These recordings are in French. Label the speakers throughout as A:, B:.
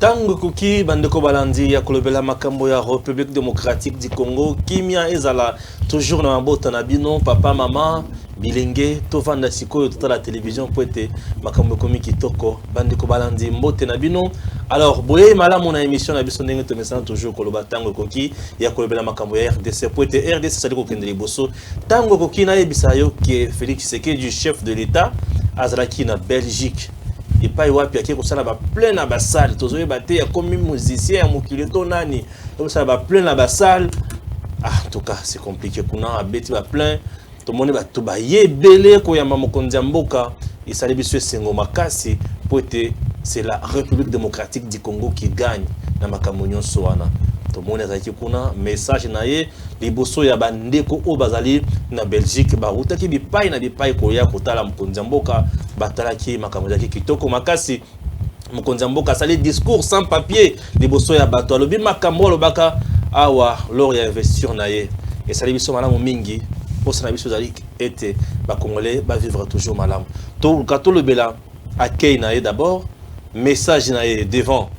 A: Tango Koki, Bandeko Balandi, ya Kolobela Makambo ya République démocratique du Congo, Kimia Ezala, toujours dans Mabota Nabino, papa, maman, Bilenge, Tovanda Siko, toute la télévision, Poete, Makambo Komi Kitoko, Bandeko Balandi, Mbote Nabino. Alors, Boye Mala, mon émission, Nabiso Nenge Tomesan, toujours Koloba Tango Koki, ya Kolobela Makambo ya RDC, Poete, RDC, Saliko Kendele Bosso, Tango Koki, Nae Bisayo, qui est Félix Tshisekedi, du chef de l'État, Azalaki na Belgique. Et pas wapi qui ça va plein na basalle tous les baté comme musicien mokili to nani donc ça va plein na basalle. Ah, en tout cas c'est compliqué kuna abeti va plein tout le monde va tout ba yebele ko ya mamokonzi mboka et ça les biso sengo makasi pour être c'est la République démocratique du Congo qui gagne na makamonyo soana tout le monde azaki kuna message naye liboso ya bandeko o bazali na Belgique ba utaki bipai na bipai ko ya kotala mokonzi mboka batalaki makamozaki kitoko makasi mokonzi mboka sali discours sans papier liboso ya bato alobi makambo lobaka awa lor ya investir naye et sali biso malamu mingi posana biso zali ete ba congolais ba vivre toujours malamu to kato lobela accueil naye d'abord message naye devant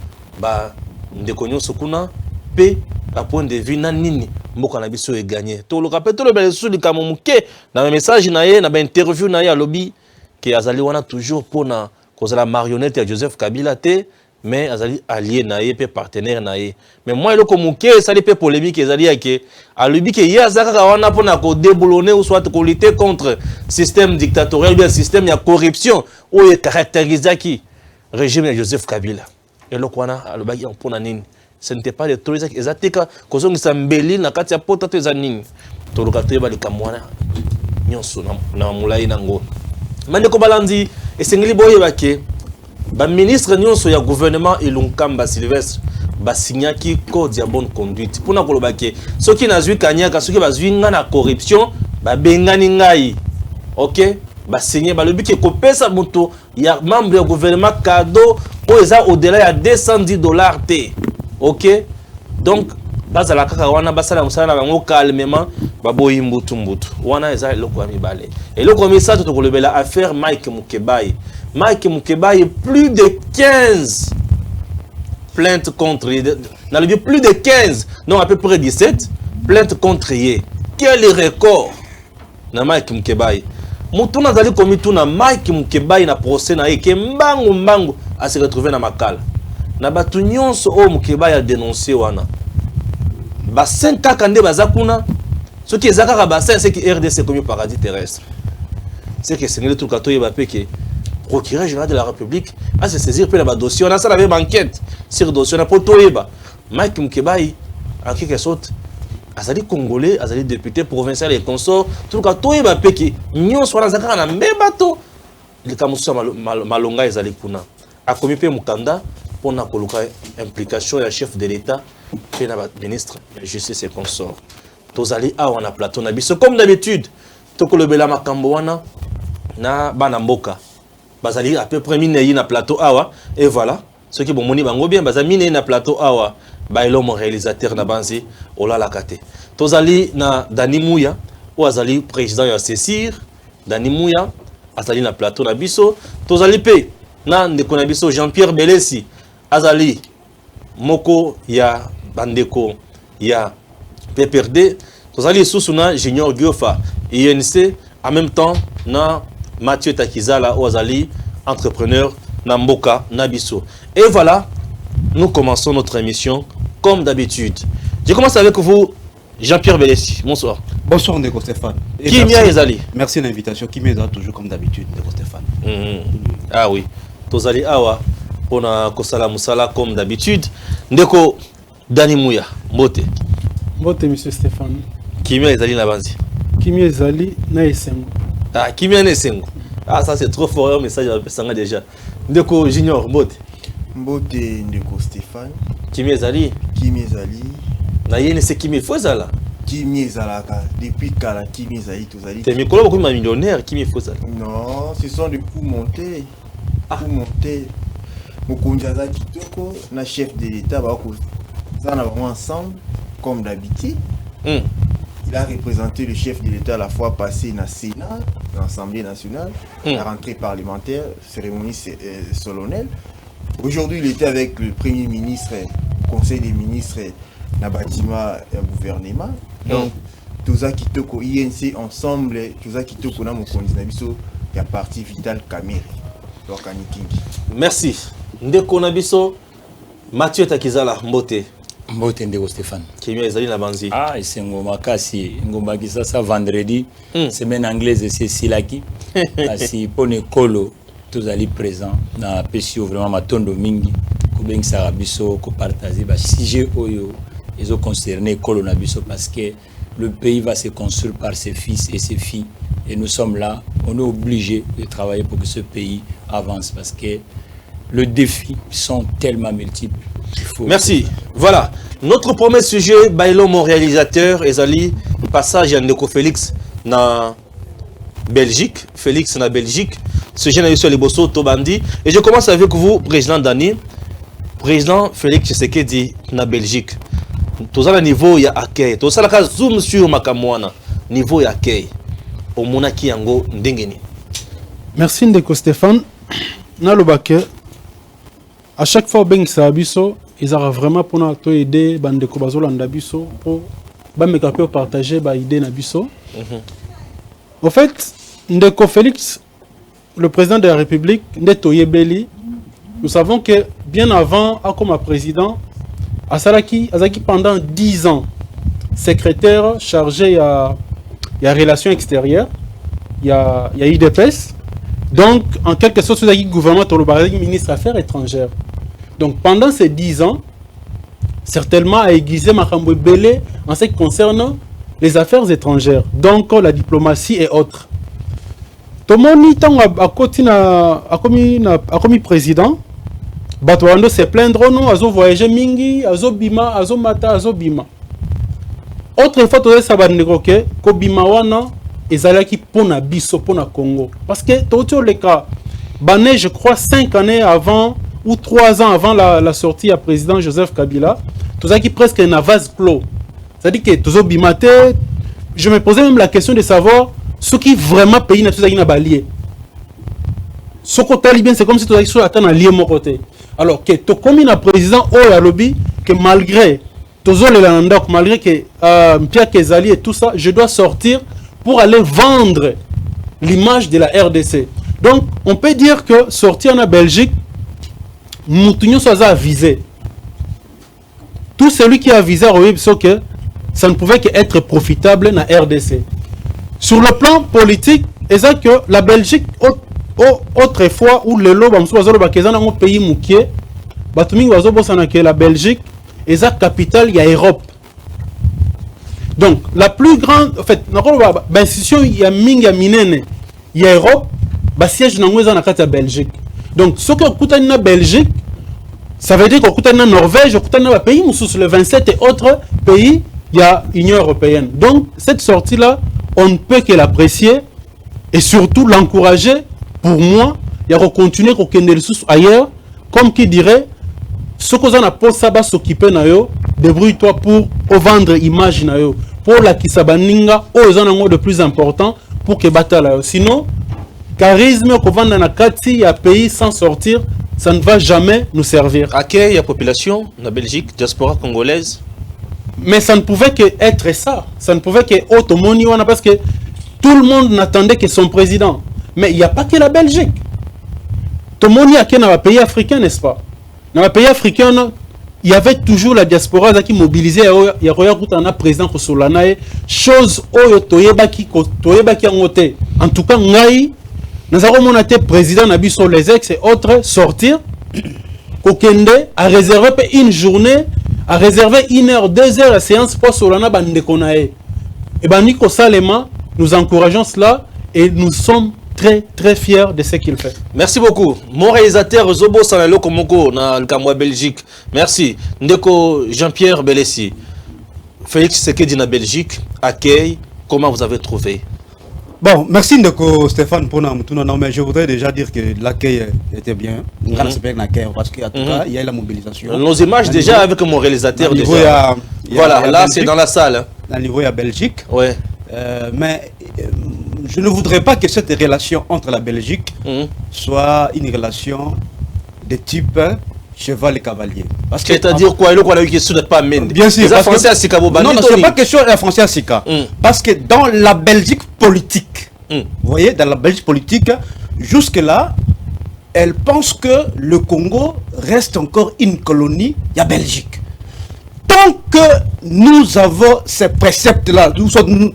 A: ba ndekonyo sokuna pe à point de vue na nini mboka na biso e gagné to le rappel to le bel sous likamu muke na message na ye na ba interview na ye lobby que azali wana toujours pona kozala marionnette ya Joseph Kabila te mais azali allié na ye pe partenaire na ye mais moi eloko muke sali pe polémique ezali yake alobi que ye azaka wana pona ko déboulonner ou soit ko lutter contre système dictatorial ou bien système ya corruption ou e caractérisaki régime de Joseph Kabila eloko wana alobaki pona nini. Ce n'était pas des trucs exacts. Quand on s'embellit, na katia pota te zanini. Toluka teba le kamwana. Nyonso na mulai nango. Mande ko balandi esengeli boye bake. Ba ministre nyonso ya gouvernement Ilunkamba Sylvestre ba signaki code ya bonne conduite. Pona ko lobake. Soki nazwi kanyaka, soki bazwi nga na corruption, ba bengani ngai. OK? Ba signé ba lobi ke kopesa moto ya membre ya gouvernement cadeau o eza au-delà ya $210 te. OK, donc bazala kaka wana basala musala na bango calmement baboyi mbutu wana eza eloko ya mibale eloko misa to kolobela affaire Mike Mukebai plus de 15 plaintes contre dans le plus de 15 non à peu près 17 plaintes contre ye. Quel record na Mike Mukebai mutu nazali komitu na Mike Mukebai na procès na ye ke mbangu a se retrouver na makala na batu nyonso o Mukeba ya dénoncé wana ba 5 kaka nde bazakuna ce qui ezaka ba 5 c'est que RDC comme paradis terrestre c'est que c'est le tout kato yeba peke procureur général de la République a se saisir pe na ba dossier on a ça avec enquête sur dossier na poto yeba Mike Mukeba en quelque sorte azali congolais azali député provincial et consort tout kato yeba peke nyonso wana zakaka na mbebato le kamuso malonga ezali kuna a commis pe mukanda pour na koluka implication ya chef de l'État et na ministre justice et consort tozali awa na plateau na biso comme d'habitude tokolobela makambo wana na bana mboka bazali à peu près minei na plateau awa et voilà ceux qui bomoni bango bien bazali minei na plateau awa ba elo mon réalisateur na banzi olala kate tozali na Dani Mouya ou azali président ya Césir Dani Mouya azali na plateau na biso tozali pe na ndeko na biso Jean-Pierre Belesi azali moko ya bandeko ya PPRD tozali susuna Junior Giofa INC en même temps na Mathieu Takizala Ozali entrepreneur na mboka nabiso. Et voilà, nous commençons notre émission comme d'habitude. Je commence avec vous Jean-Pierre Belesi. Bonsoir.
B: Bonsoir Ndeko Stéphane.
A: Kimia Ezali.
B: Merci de l'invitation. Kimia Ezali toujours comme d'habitude Ndeko Stéphane.
A: Ah oui. Tozali awa pona kosala musala comme d'habitude. Ndeko Dani Mouya. Mbote.
C: Mbote monsieur Stéphane.
A: Kimia Ezali na banzi.
C: Kimia Ezali na esengo.
A: Ah Kimia na esengo. Ah ça c'est trop fort un message à pesanga déjà. Ndeko Junior Mbote.
D: Mbote Ndeko Stéphane.
A: Kimia Ezali.
D: Kimia Ezali.
A: Na yene c'est Kimia Fozala.
D: Kimia Ezalaka depuis kala Kimia Ezali tozali.
A: T'es mikolo beaucoup ma millionnaire Kimia Fozala.
D: Non, ce sont des coups montés. Coups montés. Mokonjaza Kitoko na chef de l'État ba ko ça na vraiment ensemble comme d'habitude. Il a représenté le chef de l'État la fois passée dans le Sénat, dans l'Assemblée nationale, la rentrée parlementaire, cérémonie solennelle. Aujourd'hui, il était avec le Premier ministre, Conseil des ministres, dans le bâtiment et gouvernement. Donc, tout ça qui toko INC ensemble, tout ça qui toko na mokonzi na biso ya parti Vital Kamerhe.
A: Merci. Ndeko na biso Mathieu Takizala Mbote.
E: Mbote ndeko Stéphane.
A: Kimia ezali na banzi.
E: Ah, c'est ngoma kasi ngoma ki ça vendredi. Semaine anglaise c'est silaki. Kasi pone kolo tous ali présent na pesio vraiment matondo mingi ko bengisa biso ko partager ba sujet oyo ils ont concerné kolo na biso parce que le pays va se construire par ses fils et ses filles et nous sommes là, on est obligé de travailler pour que ce pays avance parce que les défis sont tellement multiples.
A: Merci. Voilà. Notre premier sujet, Bailo, mon réalisateur, Ezali, passage à Ndeko Félix na Belgique. Félix na Belgique. Ce jeune a eu sur les bossos Tobandi. Et je commence avec vous, président Dani. Président Félix Tshisekedi na Belgique. Tout à niveau il y a accueil. Tout ça la zoom sur Makamwana. Niveau il y a accueil. Au monaki yango ndengeni.
C: Merci Ndeko Stéphane. Nalobake. À chaque fois ben sabiso, ils ont vraiment pour nous aider bandeko bazolanda biso pour ba me capable partager ba idée na biso. En fait, Ndeko Félix, le président de la République, Ndeto Yebeli, nous savons que bien avant, comme président, Azaki pendant 10 ans, secrétaire chargé à relations extérieures, il y a IDPS. Donc, en quelque sorte, c'est le gouvernement le ministre des Affaires étrangères. Donc, pendant ces 10 ans, certainement a aiguisé Makambo Belé en ce qui concerne les affaires étrangères, donc la diplomatie et autres. Tomoni tant a commis président, Batoando se plaindre non, azo voyager mingi, azo bima, azo mata, azo bima. Autre fois, tu as dit que bima wana ezalaki pona biso pona Congo, parce que tout le cas, bané je crois 5 années avant ou 3 ans avant la sortie du président Joseph Kabila, tout ça qui presque un vase clos. C'est-à-dire que tout bimate, je me posais même la question de savoir ce qui vraiment pays na tout ça qui na balié. Ce côté bien, c'est comme si tout ça qui soit atteint lié mon côté. Alors que to comme un président au ya lobby que malgré tozo le landa, malgré que Pierre Kezali et tout ça, je dois sortir pour aller vendre l'image de la RDC. Donc on peut dire que sortir en Belgique, nous sommes avisés. Tout celui qui a visé que ça ne pouvait qu'être profitable dans la RDC. Sur le plan politique, c'est que la Belgique, autrefois, où le lobe, un pays moukier, la Belgique est la capitale de l'Europe. Donc, la plus grande, en fait, l'institution, il y a Minga Minene, il y a Europe, le siège de la Belgique. Donc, ce que vous avez en Belgique, ça veut dire que vous avez en Norvège, vous avez en pays, le 27 et autres pays, il y a l'Union européenne. Donc, cette sortie-là, on ne peut que l'apprécier et surtout l'encourager. Pour moi, il y a continuer à ressources ailleurs, comme qui dirait, ce que vous avez pour ça, s'occuper débrouille-toi pour vendre l'image, pour la kisabaninga, aux de plus important pour que bataille. Sinon, charisme, qu'on vend dans la kati, il y a pays sans sortir, ça ne va jamais nous servir.
A: Accueil la population, la Belgique, diaspora congolaise.
C: Mais ça ne pouvait qu'être ça. Ça ne pouvait qu'être Otomoni, parce que tout le monde n'attendait que son président. Mais il n'y a pas que la Belgique. Tomoni a que dans les pays africains, n'est-ce pas? Dans les pays africains, il y avait toujours la diaspora qui mobilisait. Il y a un président qui Solanae. Chose où Toyebaki en côté. En tout cas, nous avons été président sur les ex et autres sortir. Kokende a réservé une journée, a réservé 1 heure, 2 heures à séance pour Solana Bandekonae. Et Baniko Salema, nous encourageons cela et nous sommes très fiers de ce qu'il fait.
A: Merci beaucoup. Mon réalisateur Zobo Salalo Komoko dans le Cameroun Belgique. Merci. Ndeko Jean-Pierre Belessi. Félix Tshisekedi na Belgique. Accueil. Comment vous avez trouvé?
B: Bon, merci Ndeko Stéphane pour nous. Non, mais je voudrais déjà dire que l'accueil était bien. Parce qu'en tout cas, il y a eu la mobilisation.
A: Nos images déjà avec mon réalisateur déjà. Voilà, là c'est dans la salle.
B: À niveau de Belgique.
A: Ouais.
B: Mais je ne voudrais pas que cette relation entre la Belgique soit une relation de type cheval et cavalier.
A: C'est-à-dire quoi? Il y a une question de pas mener.
B: Bien sûr.
A: Les Français à Sika.
B: Non, c'est pas question de Français à Sika. Parce que dans la Belgique politique, vous voyez, dans la Belgique politique, jusque-là, elle pense que le Congo reste encore une colonie de la Belgique. Tant que nous avons ces préceptes-là, nous sommes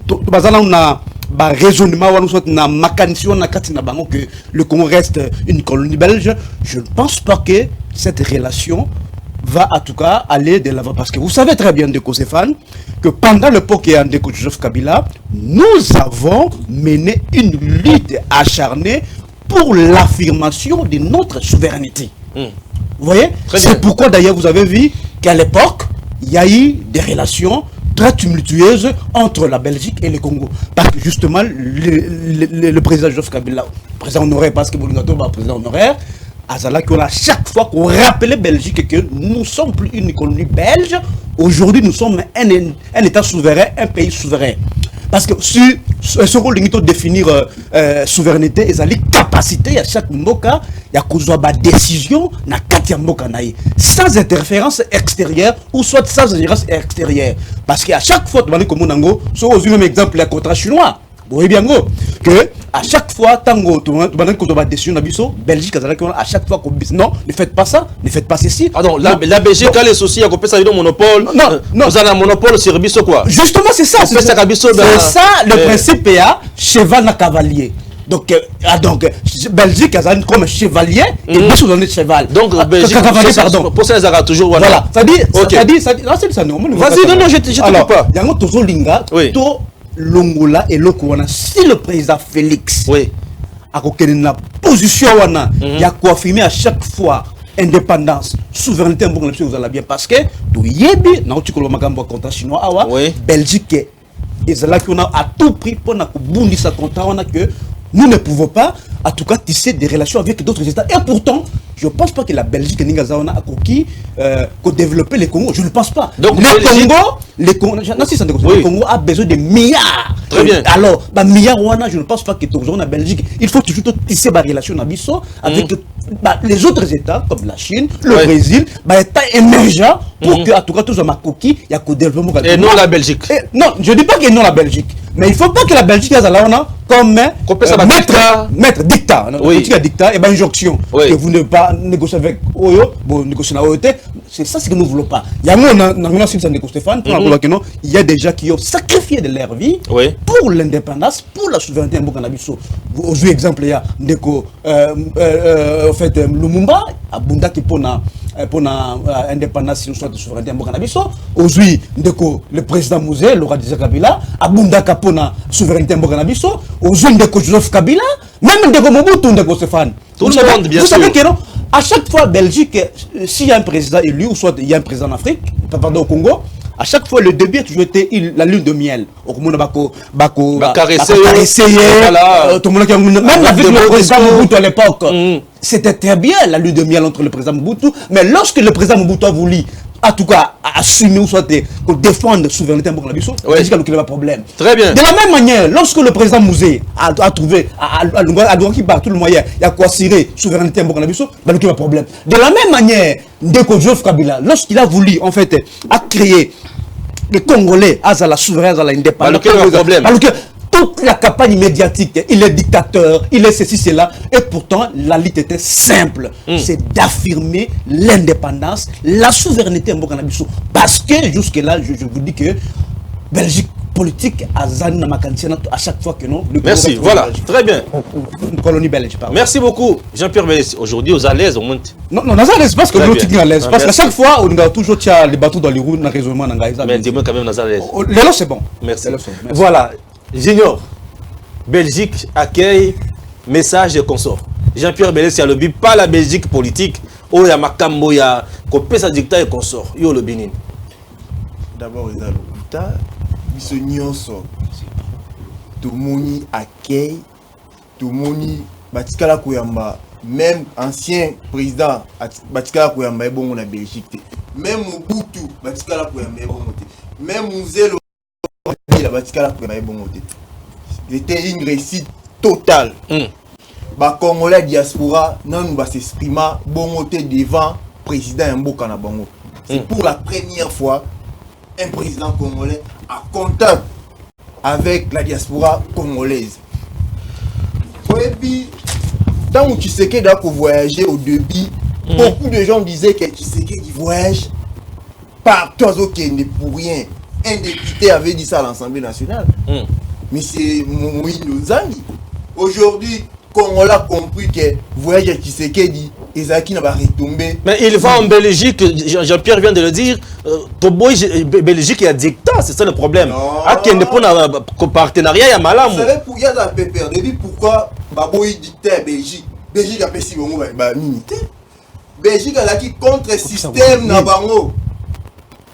B: raisonnement, nous sommes que le Congo reste une colonie belge, je ne pense pas que cette relation va en tout cas aller de l'avant. Parce que vous savez très bien, Ndeko Stéphane, que pendant l'époque de Ndeko Joseph Kabila, nous avons mené une lutte acharnée pour l'affirmation de notre souveraineté. Vous voyez? C'est pourquoi d'ailleurs vous avez vu qu'à l'époque, il y a eu des relations très tumultueuses entre la Belgique et le Congo. Parce que justement, le président Joseph Kabila, président honoraire, parce que Bolingato est président honoraire, Azala, qu'on a chaque fois qu'on rappelait Belgique que nous ne sommes plus une colonie belge, aujourd'hui nous sommes un État souverain, un pays souverain. Parce que si ce rôle de définir souveraineté et la capacité à chaque mboka, il y a une décision na katia mboka naï sans interférence extérieure ou soit sans ingérence extérieure. Parce qu'à chaque fois, tu vas dire comme Monango, sur le même exemple, le contrat chinois. Vous voyez bien que à chaque fois, tango, tu vas dire que tu vas décision nabiso, Belgique, à chaque fois qu'on dit non, ne faites pas ça, ne faites pas ceci.
A: Pardon, la Belgique a les soucis à couper ça dans monopole.
B: Non,
A: vous avez un monopole sur Bisso quoi?
B: Justement, c'est ça. C'est ça le principe PA, cheval na cavalier. Donc, Belgique a comme chevalier et Bisso donne cheval.
A: Donc, Belgique, pardon. Pour ça, ils auront toujours.
B: Voilà, ça dit, ça dit, vas-y,
A: non, je te coupe pas.
B: Il y a un toujours linga, Longola et Lokouana. Si le président Félix a une position, il a affirmé à chaque fois indépendance, souveraineté, vous allez bien parce que tout yebi, na uti koloma gambo contre chinois awa, Belgique et là qu'on a à tout prix pour na kubundi sa contrat on a que nous ne pouvons pas en tout cas tisser des relations avec d'autres États. Et pourtant, je ne pense pas que la Belgique et Ningazaona a conquis développer le Congo. Je ne pense pas.
A: Donc
B: le Congo a besoin de milliards.
A: Très bien.
B: Alors, milliards, je ne pense pas que la Belgique, il faut toujours tisser des relations avec les autres États comme la Chine, le Brésil, États émergents pour que, en tout cas, tous ma coquille, il y a que développement.
A: Et non la Belgique.
B: Non, je ne dis pas que non la Belgique. Mais il ne faut pas que la Belgique soit comme maître dictat. Dictat et injonction. Que vous ne pas négocier avec Oyo, négocier avec OET. C'est ça ce que nous ne voulons pas. Il y a Stéphane, il y a des gens qui ont sacrifié de leur vie pour l'indépendance, pour la souveraineté en Bokanabiso. Aujourd'hui, exemple, il y a Ndeko Lumumba, à Bunda qui pour l'indépendance, soit de souveraineté en Bokanabiso. Aujourd'hui, le président Mouzé, Laurent Kabila, à Bunda pour la souveraineté en Bokanabiso. Aujourd'hui, Ndeko Joseph Kabila, même Ndeko Mobutu, Ndeko Stéphane.
A: Tout le monde, bien sûr.
B: Vous savez que non, à chaque fois, Belgique, s'il y a un président élu, ou soit il y a un président en Afrique, pardon, au Congo, à chaque fois, le début a toujours été la lune de miel. Au monde, caresser, même avec le président Mobutu à l'époque, c'était très bien la lune de miel entre le président Mobutu, mais lorsque le président Mobutu a voulu, en tout cas, assumer ou soit défendre la souveraineté en Bokanabiso, c'est qu'il n'y a pas de problème.
A: Très bien.
B: De la même manière, lorsque le président Mouzé a trouvé, à Douaki par tout le moyen, il y a quoi cirer souveraineté en Bokanabiso, il n'y a pas de problème. De la même manière, Ndeko Joseph Kabila, lorsqu'il a voulu, en fait, à créer les Congolais à la souveraineté, à l'indépendance, toute la campagne médiatique, il est dictateur, il est ceci, cela, et pourtant la lutte était simple, c'est d'affirmer l'indépendance, la souveraineté en Bokanabiso. Parce que jusque-là, je vous dis que Belgique politique à chaque fois que non.
A: Merci, voilà, très bien.
B: Une colonie belge, pardon.
A: Merci beaucoup, Jean-Pierre Mélès. Aujourd'hui, aux à l'aise, on monte.
B: Non, à l'aise, parce que l'autre est à l'aise. Parce qu'à chaque fois, on a toujours les bateaux dans les roues, dans le raisonnement.
A: Mais dis-moi quand même, à l'aise.
B: L'élan, c'est bon.
A: Merci. Voilà. Junior, Belgique accueille message de consort. Jean-Pierre Mélès, il y a le but, pas la Belgique politique. Oh, il y a Makambo, il y a Kopesa dictat et consort. Il y a le Bénin.
D: D'abord, il y a le Bouta, il y a tout le monde accueille, tout le monde, Batikala Kouyamba, même ancien président, Batikala Kouyamba est bon en Belgique. Même Mobutu, Batikala Kouyamba est bon. Même Mouzé, c'était une réussite totale. Congolais diaspora, non nous va s'exprimer bon côté devant président Mboka na bango. C'est pour la première fois un président congolais a contact avec la diaspora congolaise. Et puis, tant que Tshisekedi a voyagé au début, beaucoup de gens disaient que Tshisekedi voyage partout pour rien. Un député avait dit ça à l'Assemblée nationale. Mais c'est Moïse Nzangi. Aujourd'hui, quand on a compris que voyage à Tshisekedi, Ezaki n'a pas retombé.
A: Mais il va en Belgique, Jean-Pierre vient de le dire, Belgique il y a dictat, c'est ça le problème. À qui ne prend un partenariat, il y a malam.
D: Vous savez, pour y a la pépère, depuis pourquoi Baboui dictait à Belgique. Belgique a fait si bon militaire. Belgique a acquis contre système Nabango.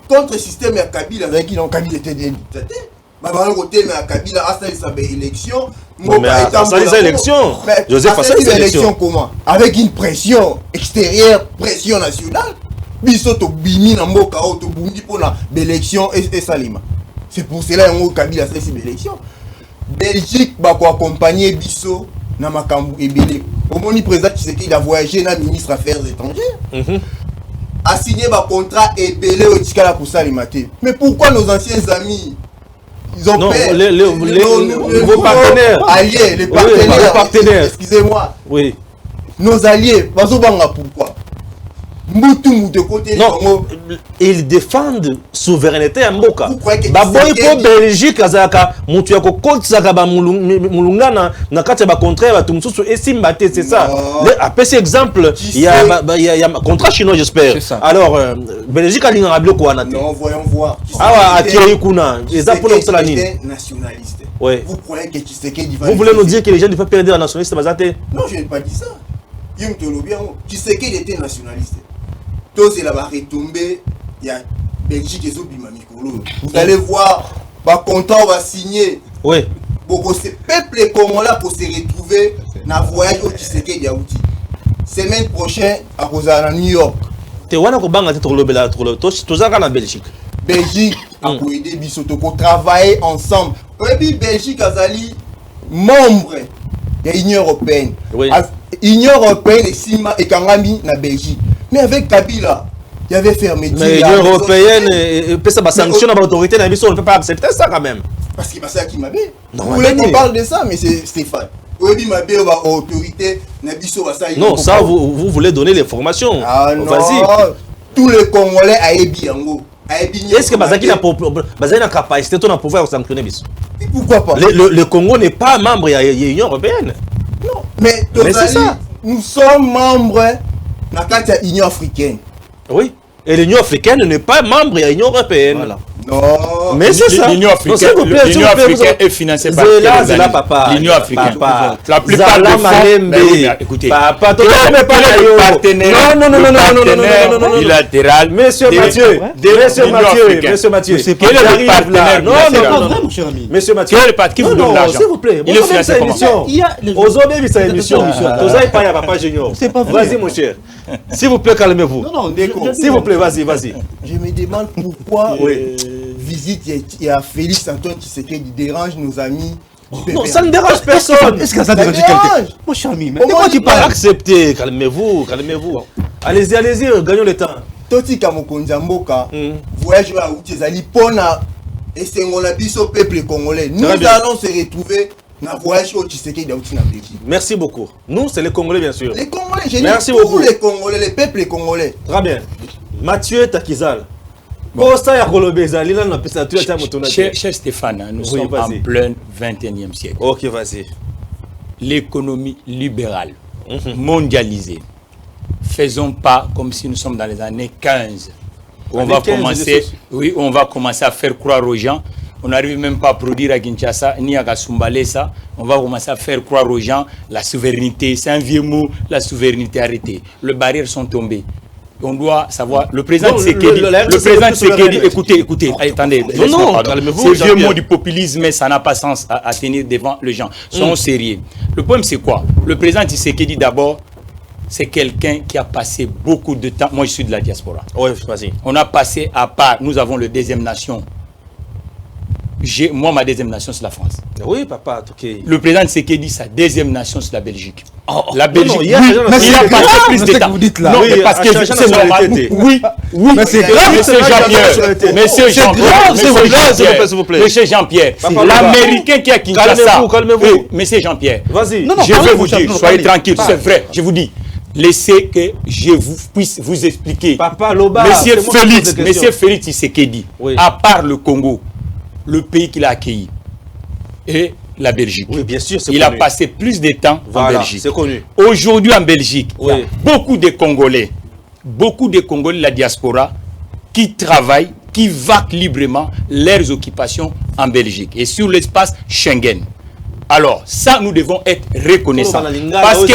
D: Contre système à Kabila, Kabila était des dictateurs. Babalo côté mais à Kabila a fait sa élection.
A: Mais ça les élections. Joseph a fait les élections
D: comment? Avec une pression extérieure, pression nationale. Bisoto bimi na mboka auto bundi pour l'élection et salima. C'est pour cela que Kabila a fait cette élection. Belgique va accompagner Bisso na makambu ebele. Au moment président Tshisekedi a voyagé na ministre affaires étrangères. A signé un contrat ebele au Tikala pour salima. Mais pourquoi nos anciens amis ils ont fait
A: vos partenaires
D: alliés, les partenaires, excusez-moi.
A: Oui.
D: Nos alliés, pourquoi? De côté
A: non, ils défendent souveraineté à Mboka.
D: Baboy
A: pour Belgique azaka mutu ya kokotisa ba mulungana na kati ba contrat ba tumsusu esimbate c'est ça. Après cet exemple, il y a contrat chinois j'espère. Alors Belgique a linga bloko wana.
D: Non, voyons voir.
A: Ah akiri kuna, eza pour le salani.
D: Nationaliste.
A: Oui.
D: Vous croyez que Tshisekedi va...
A: Vous voulez nous dire que les gens ne peuvent pas perdre la nationalité bazate?
D: Non, je n'ai pas dit ça. Yum Tolobia, Tshisekedi était nationaliste. Tous il va retomber, il y a Belgique et Zobima Mikolo. Vous allez voir, le contrat va signer.
A: Oui.
D: Pour ce peuple congolais pour se retrouver dans le voyage au Tshisekedi Yaouti. Semaine prochaine, à New York.
A: Tu vois, on va en Belgique.
D: Belgique a aidé Bisoto pour travailler ensemble. Et puis Belgique a été membre de l'Union européenne. L'Union européenne est Sima et Kangami na Belgique. Mais avec Kabila, il y avait fermeture.
A: Mais l'Union européenne, peut ça sanctionner l'autorité, on ne peut pas accepter ça quand même.
D: Parce que c'est ça qui m'a dit. Vous voulez qu'on parle de ça, mais c'est Stéphane. Autorité,
A: non, ça vous voulez donner les formations.
D: Ah non,
A: vas-y.
D: Tous les Congolais à Ebiango.
A: Est-ce que Bazaki n'a capacité de pouvoir sanctionner?
D: Pourquoi pas?
A: Le Congo n'est pas membre de l'Union européenne.
D: Non, mais
A: c'est ça.
D: Nous sommes membres de l'Union africaine.
A: Oui. Et l'Union africaine n'est pas membre de l'Union européenne. Voilà.
D: Non.
A: Mais c'est ça.
E: L'Union africaine, est financée par l'Union africaine. La plupart des fonds, écoutez,
A: papa,
E: non, bilatéral.
A: Monsieur Mathieu, Monsieur Mathieu,
E: quel est le partenaire?
A: Non, Monsieur Mathieu,
E: qui vous donne l'argent?
A: S'il vous plaît,
E: il est financé comment?
A: Aux autres, il y a une émission. Vous n'avez pas Papa Junior. Vas-y, mon cher. S'il vous plaît, calmez-vous. S'il vous plaît, vas-y.
D: Je me demande pourquoi visite à Félix Antoine Tshisekedi dérange nos amis.
A: Non, ça ne dérange personne.
B: Est-ce que ça dérange quelqu'un? Mon cher ami, mais comment tu parles?
A: Acceptez, calmez-vous. Allez-y, gagnons le temps.
D: Toti Kamokonza Mboka, voyage à Outiezali, Pona, et c'est mon abysse au peuple congolais. Nous allons se retrouver dans le voyage au Tshisekedi d'Aouti na Belgique.
A: Merci beaucoup. Nous, c'est les Congolais, bien sûr.
D: Les Congolais, j'ai
A: dit
D: tous les Congolais, les peuples congolais.
A: Très bien. Mathieu Takizal.
E: Cher Stéphane, nous sommes en plein 21e siècle.
A: Ok, vas-y.
E: L'économie libérale, mondialisée. Faisons pas comme si nous sommes dans les années 15. On va commencer à faire croire aux gens. On n'arrive même pas à produire à Kinshasa ni à Kasumbalesa. On va commencer à faire croire aux gens la souveraineté. C'est un vieux mot, la souveraineté arrêtée. Les barrières sont tombées. On doit savoir, le président Tshisekedi, écoutez, attendez, c'est vieux mot du populisme, mais ça n'a pas sens à tenir devant les gens. Soyons sérieux. Le problème c'est quoi? Le président Tshisekedi d'abord, c'est quelqu'un qui a passé beaucoup de temps. Moi je suis de la diaspora.
A: Oui, vas-y.
E: On a passé à part, nous avons le deuxième nation moi, ma deuxième nation, c'est la France.
A: Oui, papa, ok.
E: Le président Tshisekedi, sa deuxième nation, c'est la Belgique. La
A: Belgique,
E: Belgique, il a passé plus de temps.
B: Vous dites là.
E: Non,
A: Oui,
E: mais parce que c'est normal. Oui,
B: Mais c'est grave,
E: Monsieur Jean-Pierre,
A: s'il vous plaît.
E: Monsieur Jean-Pierre,
A: Papa,
E: l'Américain qui est à Kinshasa.
A: Calmez-vous.
E: Monsieur Jean-Pierre,
A: Vas-y.
B: Non, non,
E: je
B: parlez,
E: vais
B: mon
E: vous
B: cher,
E: dire,
B: non,
E: soyez
B: parlez.
E: tranquille, c'est vrai, je vous dis. Laissez que je puisse vous expliquer.
A: Papa Loba,
E: Monsieur
A: c'est moi qui pose
E: Félix,
A: des questions.
E: Monsieur Félix Tshisekedi,
A: Oui.
E: à part le Congo, le pays qu'il a accueilli, et la Belgique.
A: Oui, bien sûr, c'est
E: Il a
A: connu.
E: passé plus de temps en
A: Voilà,
E: Belgique.
A: c'est connu.
E: Aujourd'hui en Belgique, il y
A: Oui.
E: a beaucoup de Congolais de la diaspora qui travaillent, qui vaquent librement leurs occupations en Belgique et sur l'espace Schengen. Alors, ça, nous devons être reconnaissants. Parce que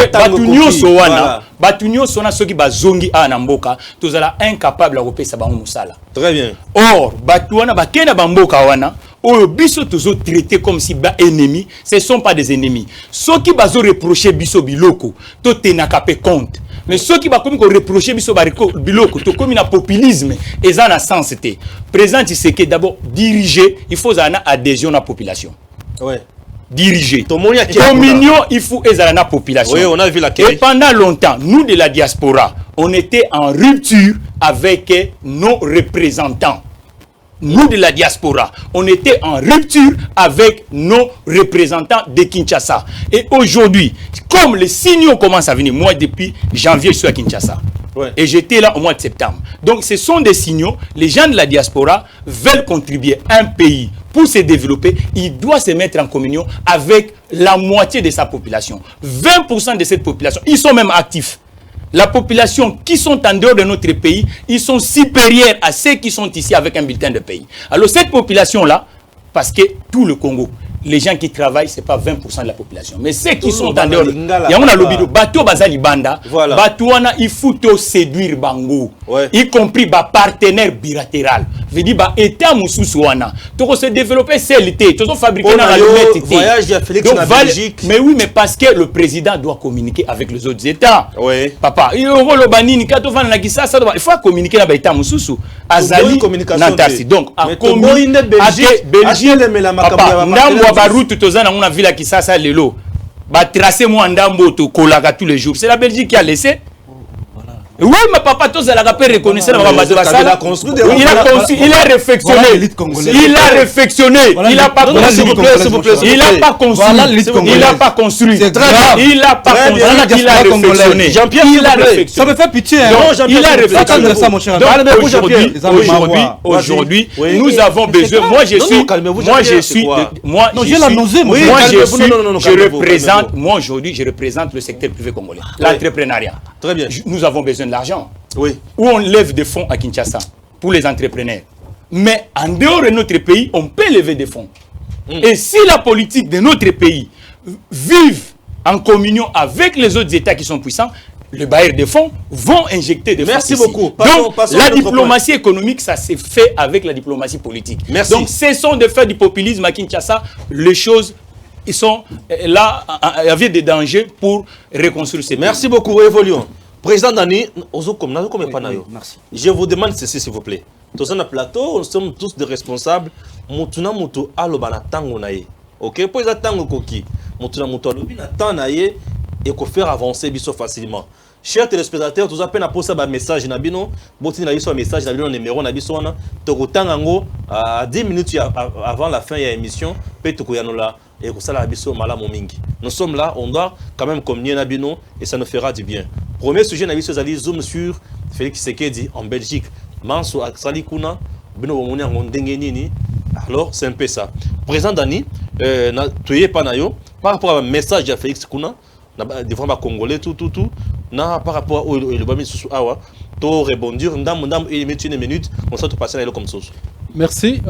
E: Batunio Sona, ceux qui bazongi à Namboka, tous à incapable à repérer sa musala.
A: Très bien.
E: Or, Batuana, Bakena Bamboka Wana, Oyo biso toujours traité comme si ba ennemis, ce ne sont pas des ennemis. Ceux qui bazo reprocher biso biloko, to tenakape compte. Mais ceux qui ba comme reprocher biso biloko, to comme na populisme, et ça na sens c'était. Président Tshisekedi d'abord diriger, il faut une adhésion à la population.
A: Ouais.
E: Diriger.
A: Dominion,
E: il faut ezala na population.
A: Oui, on a vu la
E: Et pendant longtemps, nous de la diaspora, on était en rupture avec nos représentants. Nous de la diaspora, on était en rupture avec nos représentants de Kinshasa. Et aujourd'hui, comme les signaux commencent à venir, moi depuis janvier je suis à Kinshasa. Ouais. Et j'étais là au mois de septembre. Donc ce sont des signaux, les gens de la diaspora veulent contribuer à un pays pour se développer, il doit se mettre en communion avec la moitié de sa population. 20% de cette population, ils sont même actifs. La population qui sont en dehors de notre pays, ils sont supérieurs à ceux qui sont ici avec un bulletin de pays. Alors cette population-là, parce que tout le Congo, les gens qui travaillent, ce n'est pas 20% de la population. Mais ceux qui sont en dehors, il y a un lobby, bateau bazali banda, bateau il faut séduire bango, y compris ba partenaire bilatéral. Je dis ba état mususuana, to se développer CLT, to fabriquer dans la
A: voyage de Félix en Belgique.
E: Mais oui, mais parce que le président doit communiquer avec les autres États.
A: Oui.
E: Papa, il faut communiquer avec l'État mususu. Azali Nantarsi. Donc, à communiquer Belgique, papa, ndambo baroute tozana on a vu la Kisasa lelo. Ba tracer moi ndambo to kolaka tous les jours. C'est la Belgique qui a laissé. Oui, mais papa, tous à la rappel reconnaissait la maman de la salle. Il a conçu, il a réfectionné. Il a réfectionné. Il n'a pas construit. Il n'a pas construit. Il n'a pas construit. Il n'a pas construit. Il a réfectionné.
A: Jean-Pierre,
E: il a réfectionné. Ça me fait pitié. Il a réfectionné. Aujourd'hui, nous avons besoin. Moi, je représente le secteur privé congolais. L'entrepreneuriat.
A: Très bien.
E: Nous avons besoin de l'argent.
A: Oui.
E: Où on lève des fonds à Kinshasa pour les entrepreneurs. Mais en dehors de notre pays, on peut lever des fonds. Et si la politique de notre pays vive en communion avec les autres États qui sont puissants, les bailleurs de fonds vont injecter des fonds.
A: Merci beaucoup.
E: Donc, la diplomatie économique, ça s'est fait avec la diplomatie politique.
A: Merci.
E: Donc, cessons de faire du populisme à Kinshasa. Les choses, ils sont là, il y avait des dangers pour reconstruire ces pays.
A: Merci beaucoup. Évoluons. Président Dani, merci. Je vous demande ceci, s'il vous plaît. Tous sur le plateau, nous sommes tous des responsables. Mutuna mutu alobana tango nae. Ok, pour les tango koki. Mutuna mutu alobina tango nae et qu'on faire avancer biso facilement. Chers téléspectateurs, tous à peine à poser un message nabino, botine na biso un message nabino numéro nabiso wana. Toko tango à 10 minutes avant la fin de l'émission, peut toko yanola et ko sala biso malamu mingi. Nous sommes là, on doit quand même communier nabino et ça nous fera du bien. Premier sujet nabiso zali zoom sur Félix Tshisekedi en Belgique. Manso Aksali Kuna, bino bomoni en ndenge nini. Alors c'est un peu ça. Président Dani, tu es pas nayo par rapport au message de Félix Kuna, des fois congolais tout na par rapport au le bami sous awa, to rebondir ndam une minute, on s'est passé là comme ça.
C: Merci.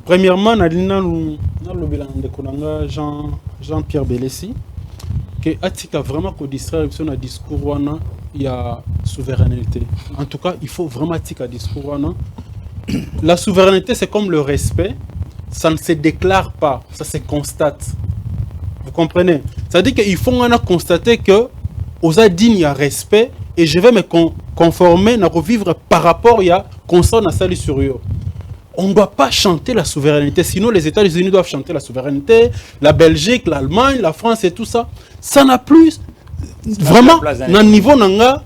C: Premièrement, nalina le bilan de Konanga Jean-Pierre Belessi que atika vraiment ko distraire sur un discours wana il y a souveraineté. En tout cas, il faut vraiment atika discours wana. La souveraineté c'est comme le respect, ça ne se déclare pas, ça se constate. Vous comprenez? Ça veut dire qu'il faut constater que aux adines il y a respect et je vais me conformer à revivre par rapport à constat na sali sur eux. on ne doit pas chanter la souveraineté. Sinon, les États-Unis doivent chanter la souveraineté, la Belgique, l'Allemagne, la France et tout ça. Ça n'a plus... Vraiment, dans le niveau nanga,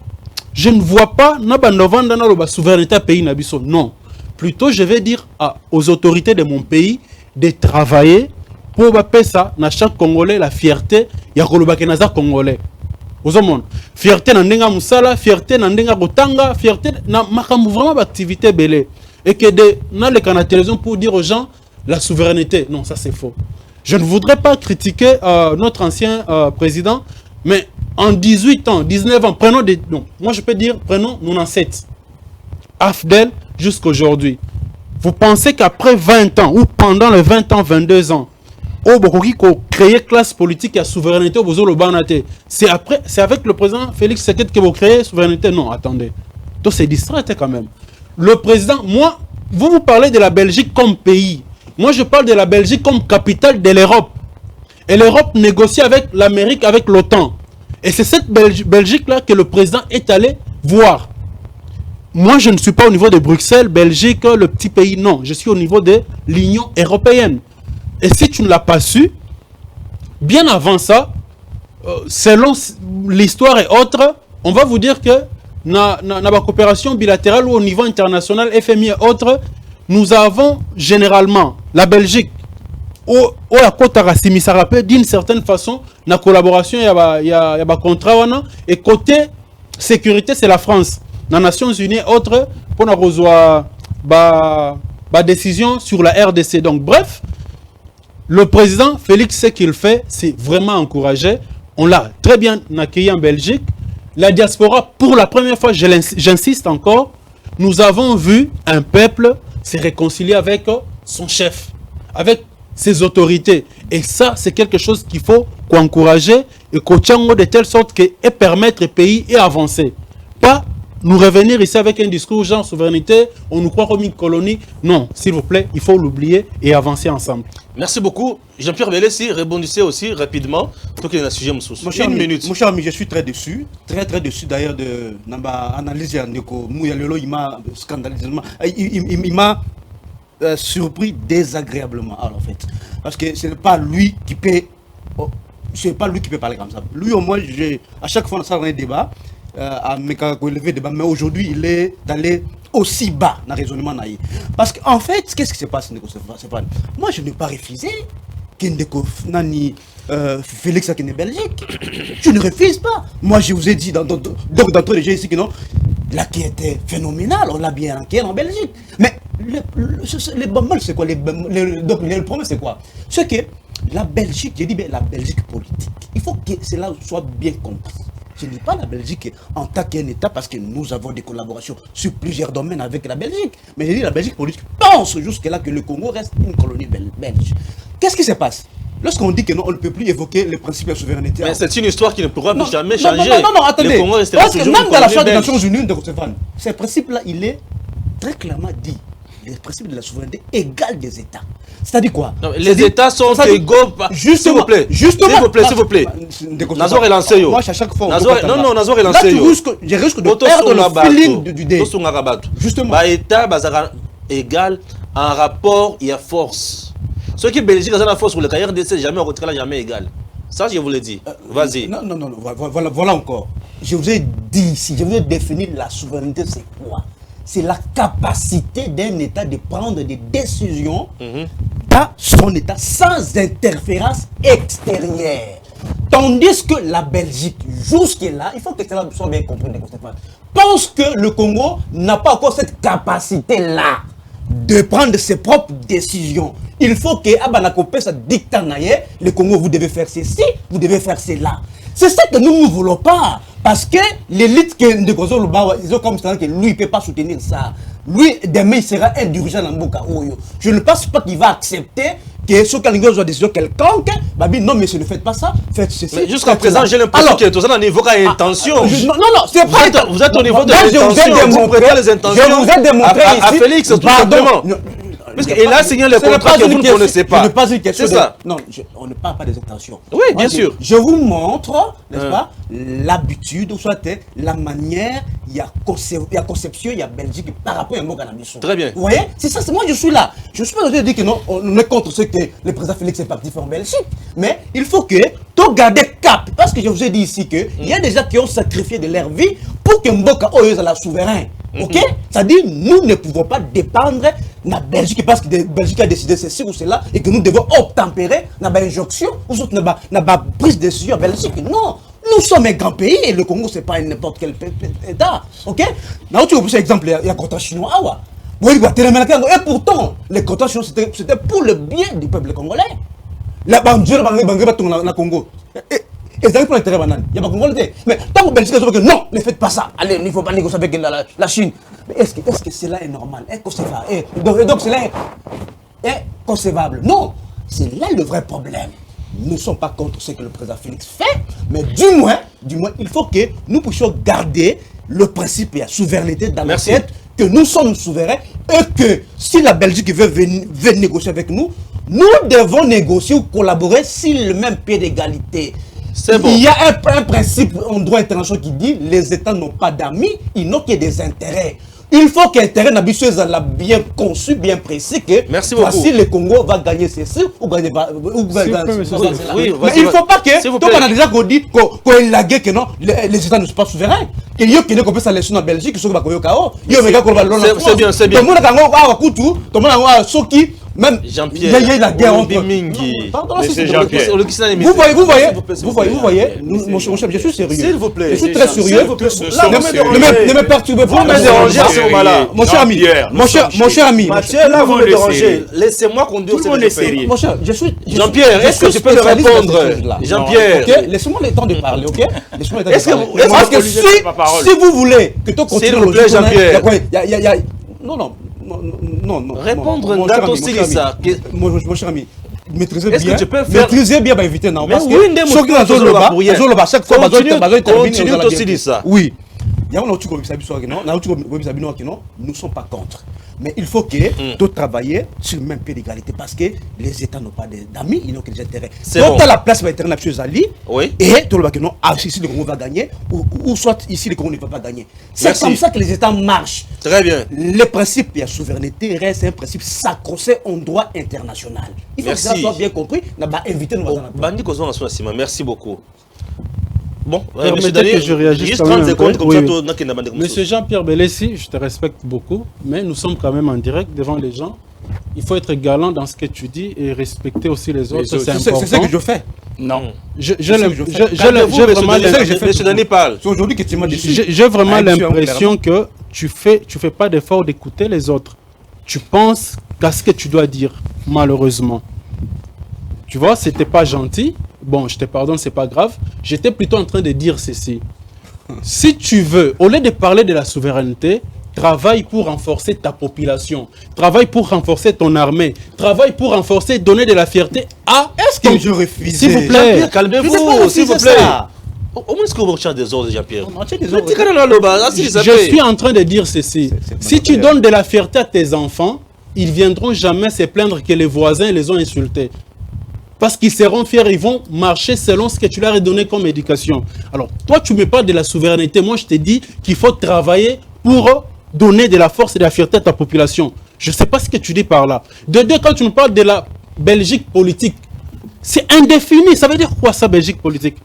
C: je ne vois pas la souveraineté à pays nabiso. Non. Plutôt, je vais dire aux autorités de mon pays de travailler pour que ça, dans chaque Congolais, la fierté, il y a un Congolais. Fierté dans ndenga musala, fierté dans ndenga botanga, fierté dans vraiment d'activité belé. Et que dans les canaux de télévision pour dire aux gens la souveraineté. Non, ça c'est faux. Je ne voudrais pas critiquer notre ancien président, mais en 18 ans, 19 ans, prenons des... Non, moi je peux dire, prenons 97. Afdel jusqu'à aujourd'hui. Vous pensez qu'après 20 ans, ou pendant les 20 ans, 22 ans, créer classe politique et souveraineté c'est avec le président Félix Tshisekedi que vous créez souveraineté. Non, attendez. Donc c'est distrait quand même. Le président, moi, vous parlez de la Belgique comme pays. Moi, je parle de la Belgique comme capitale de l'Europe. Et l'Europe négocie avec l'Amérique, avec l'OTAN. Et c'est cette Belgique-là que le président est allé voir. Moi, je ne suis pas au niveau de Bruxelles, Belgique, le petit pays. Non, je suis au niveau de l'Union européenne. Et si tu ne l'as pas su, bien avant ça, selon l'histoire et autres, on va vous dire que dans la coopération bilatérale ou au niveau international, FMI et autres, nous avons généralement la Belgique, ou la côte Arasimi, ça rappelle d'une certaine façon, la collaboration, il y a un contrat, et côté sécurité, c'est la France. Dans les Nations Unies et autres, pour nous rejoindre la décision sur la RDC. Donc, bref, le président Félix, ce qu'il fait, c'est vraiment encouragé. On l'a très bien accueilli en Belgique. La diaspora, pour la première fois, j'insiste encore, nous avons vu un peuple se réconcilier avec son chef, avec ses autorités. Et ça, c'est quelque chose qu'il faut encourager et qu'on de telle sorte que et permettre au pays et avancer. Pas nous revenir ici avec un discours genre souveraineté, on nous croit comme une colonie. Non, s'il vous plaît, il faut l'oublier et avancer ensemble.
A: Merci beaucoup. Jean-Pierre Belessi, rebondissez aussi rapidement pour qu'il y ait un sujet une minute.
B: Mon cher ami, je suis très déçu. Très déçu d'ailleurs de l'analyse de Mouyalelo. Il m'a scandalisé. Il m'a surpris désagréablement en fait. Parce que ce n'est pas lui qui peut... C'est pas lui qui peut parler comme ça. Lui au moins, à chaque fois dans un débat, à élever débat, mais aujourd'hui il est allé aussi bas dans le raisonnement. Parce qu'en fait, qu'est-ce qui se passe? Moi je n'ai pas refusé Félix Akene Belgique. Je ne refuse pas. Moi je vous ai dit d'entre les gens ici que non, là qui était phénoménal, on l'a bien enquête en Belgique. Mais les bémols c'est quoi? Donc le problème c'est quoi? C'est que la Belgique, je dis bien la Belgique politique, il faut que cela soit bien compris. Je ne dis pas la Belgique en tant qu'un État parce que nous avons des collaborations sur plusieurs domaines avec la Belgique. Mais je dis la Belgique politique pense jusque-là que le Congo reste une colonie belge. Qu'est-ce qui se passe? Lorsqu'on dit que non, on ne peut plus évoquer les principes de souveraineté.
A: Mais c'est une histoire qui ne pourra jamais changer.
B: Non, attendez.
A: Le Congo restera
B: parce que
A: toujours
B: même dans la Charte des
A: belge.
B: Nations Unies de Roosevelt, ce principe-là, il est très clairement dit. Le principe de la souveraineté égale des États. C'est-à-dire quoi?
A: Non, les États sont égaux. S'il vous plaît. S'il vous plaît. Nazor est lancé.
B: Moi, à chaque fois.
A: Non, Nazor est lancé.
B: Je risque de perdre le feeling du dé.
A: Justement. L'État égal en rapport et à force. Ceux qui Belgique ont la force pour le RDC, jamais retiré, jamais égal. Ça, je vous l'ai dit. Vas-y.
B: Non. Voilà encore. Je vous ai dit ici, je vous ai défini la souveraineté, c'est quoi? C'est la capacité d'un État de prendre des décisions dans son État sans interférence extérieure. Tandis que la Belgique, jusque-là, il faut que cela soit bien compris, pense que le Congo n'a pas encore cette capacité-là de prendre ses propres décisions. Il faut que Abanakopé ça dicte le Congo, vous devez faire ceci, vous devez faire cela. C'est ça que nous ne voulons pas. Parce que l'élite que de Kozo Lubawa, ils ont comme ça que lui, il ne peut pas soutenir ça. Lui, demain, il sera un dirigeant dans Mboka Oyo. Je ne pense pas qu'il va accepter que ce qu'il soit décision quelconque. Babi, non, monsieur, ne faites pas ça. Faites ceci.
A: Mais jusqu'à présent, j'ai l'impression que tout ça, on évoque intention.
B: Non, c'est pas.
A: Vous êtes au niveau de l'intention. Vous prêtez les intentions.
B: Je vous ai démontré
A: à Félix, tout simplement. Parce qu'il a signé le contrat que vous ne connaissez pas.
B: Ce n'est pas une question.
A: C'est ça.
B: Non, on ne parle pas des intentions.
A: Oui, bien sûr.
B: Je vous montre, n'est-ce pas, l'habitude, ou soit la manière, il y a conception, il y a Belgique par rapport à Cannabis.
A: Très bien.
B: Vous voyez, c'est ça, moi je suis là. Je ne suis pas en train de dire que non, on est contre ce que le président Félix est parti faire en Belgique. Mais il faut que tu gardes cap. Parce que je vous ai dit ici qu'il y a des gens qui ont sacrifié de leur vie pour que Mboka Oyo soit souverain. Ok? C'est-à-dire, nous ne pouvons pas dépendre de la Belgique parce que la Belgique a décidé ceci ou cela et que nous devons obtempérer dans l'injonction ou dans la prise de décision en Belgique. Non! Nous sommes un grand pays et le Congo, ce n'est pas n'importe quel État. Ok? Là, tu vois, par exemple, il y a un contrat chinois. Ah ouais. Et pourtant, les contrats chinois, c'était pour le bien du peuple congolais. La Bandier, la Congo. Et ça pour l'intérêt banal. Il y a pas Congolais. Mais tant que Belgique dit que non, ne faites pas ça. Allez, il ne faut pas négocier avec la Chine. Mais est-ce que cela est normal? Est-ce que c'est vrai? Donc cela est concevable? Non. C'est là le vrai problème. Nous ne sommes pas contre ce que le président Félix fait, mais du moins, il faut que nous puissions garder le principe et la souveraineté dans notre tête, que nous sommes souverains et que si la Belgique veut négocier avec nous, nous devons négocier ou collaborer sur le même pied d'égalité.
A: Bon.
B: Il y a un principe en droit international qui dit les États n'ont pas d'amis, ils n'ont que des intérêts. Il faut qu'un terrain ambitieux soit bien conçu, bien précis, que si le Congo va gagner ceci ou gagner
A: oui,
B: mais il ne faut pas que, donc on a déjà dit qu'on lague que non, les États ne sont pas souverains. Et il y a qui ne peut pas s'aller en Belgique, qui sont pas au chaos.
A: C'est bien, c'est bien.
B: Tout le monde a Soki. Même
A: Jean-Pierre,
B: il y a la guerre entre
E: Monsieur Jean-Pierre.
B: Vous voyez, mon cher, je suis sérieux.
A: S'il vous plaît.
B: Je suis très sérieux. Ne me perturbez pas.
A: Vous me dérangez à ce moment-là.
B: Mon cher ami.
A: Mathieu, là, vous me dérangez. Laissez-moi conduire cette sérieux.
B: Mon cher, je suis.
A: Jean-Pierre, est-ce que je peux me répondre? Jean-Pierre.
B: Laissez-moi le temps de parler, ok?
A: Est-ce que
B: si vous voulez que tu continues.
A: S'il vous plaît, Jean-Pierre.
B: Non.
A: Répondre un gâteau style ça.
B: Mon cher ami, maîtrisez
A: bien. Est-ce que tu peux faire.
B: Maîtrisez bien, éviter non.
A: Parce que
B: chaque fois,
A: continue aussi ça.
B: Oui. Nous ne sommes pas contre. Mais il faut que tu travailles sur le même pied d'égalité parce que les États n'ont pas d'amis, ils n'ont que des intérêts. Donc, tu as la place pour internationale chez Ali et tu vas que non, ici le Congo va gagner ou soit ici le Congo ne va pas gagner. C'est comme ça que les États marchent.
A: Très bien.
B: Le principe de la souveraineté reste un principe sacré en droit international. Il faut que ça soit bien compris.
A: Merci beaucoup. Bon,
C: permettez que je réagisse quand même un peu. Monsieur Jean-Pierre Belessi, je te respecte beaucoup, mais nous sommes quand même en direct devant les gens. Il faut être galant dans ce que tu dis et respecter aussi les autres. C'est important.
B: C'est ce que je fais.
E: Non.
C: J'ai vraiment l'impression que tu fais pas d'effort d'écouter les autres. Tu penses qu'à ce que tu dois dire, malheureusement. Tu vois, c'était pas gentil. Bon, je te pardonne, c'est pas grave. J'étais plutôt en train de dire ceci. Si tu veux, au lieu de parler de la souveraineté, travaille pour renforcer ta population. Travaille pour renforcer ton armée. Travaille pour renforcer, donner de la fierté à...
B: Est-ce que je refuse?
C: S'il vous plaît.
A: Calmez-vous, s'il vous plaît. Au moins, est-ce que vous recherchez des ordres, Jean-Pierre?
C: Je suis en train de dire ceci. Si tu donnes de la fierté à tes enfants, ils viendront jamais se plaindre que les voisins les ont insultés. Parce qu'ils seront fiers, ils vont marcher selon ce que tu leur as donné comme éducation. Alors, toi, tu me parles de la souveraineté. Moi, je te dis qu'il faut travailler pour donner de la force et de la fierté à ta population. Je ne sais pas ce que tu dis par là. De deux, quand tu me parles de la Belgique politique, c'est indéfini. Ça veut dire quoi, ça, Belgique politique?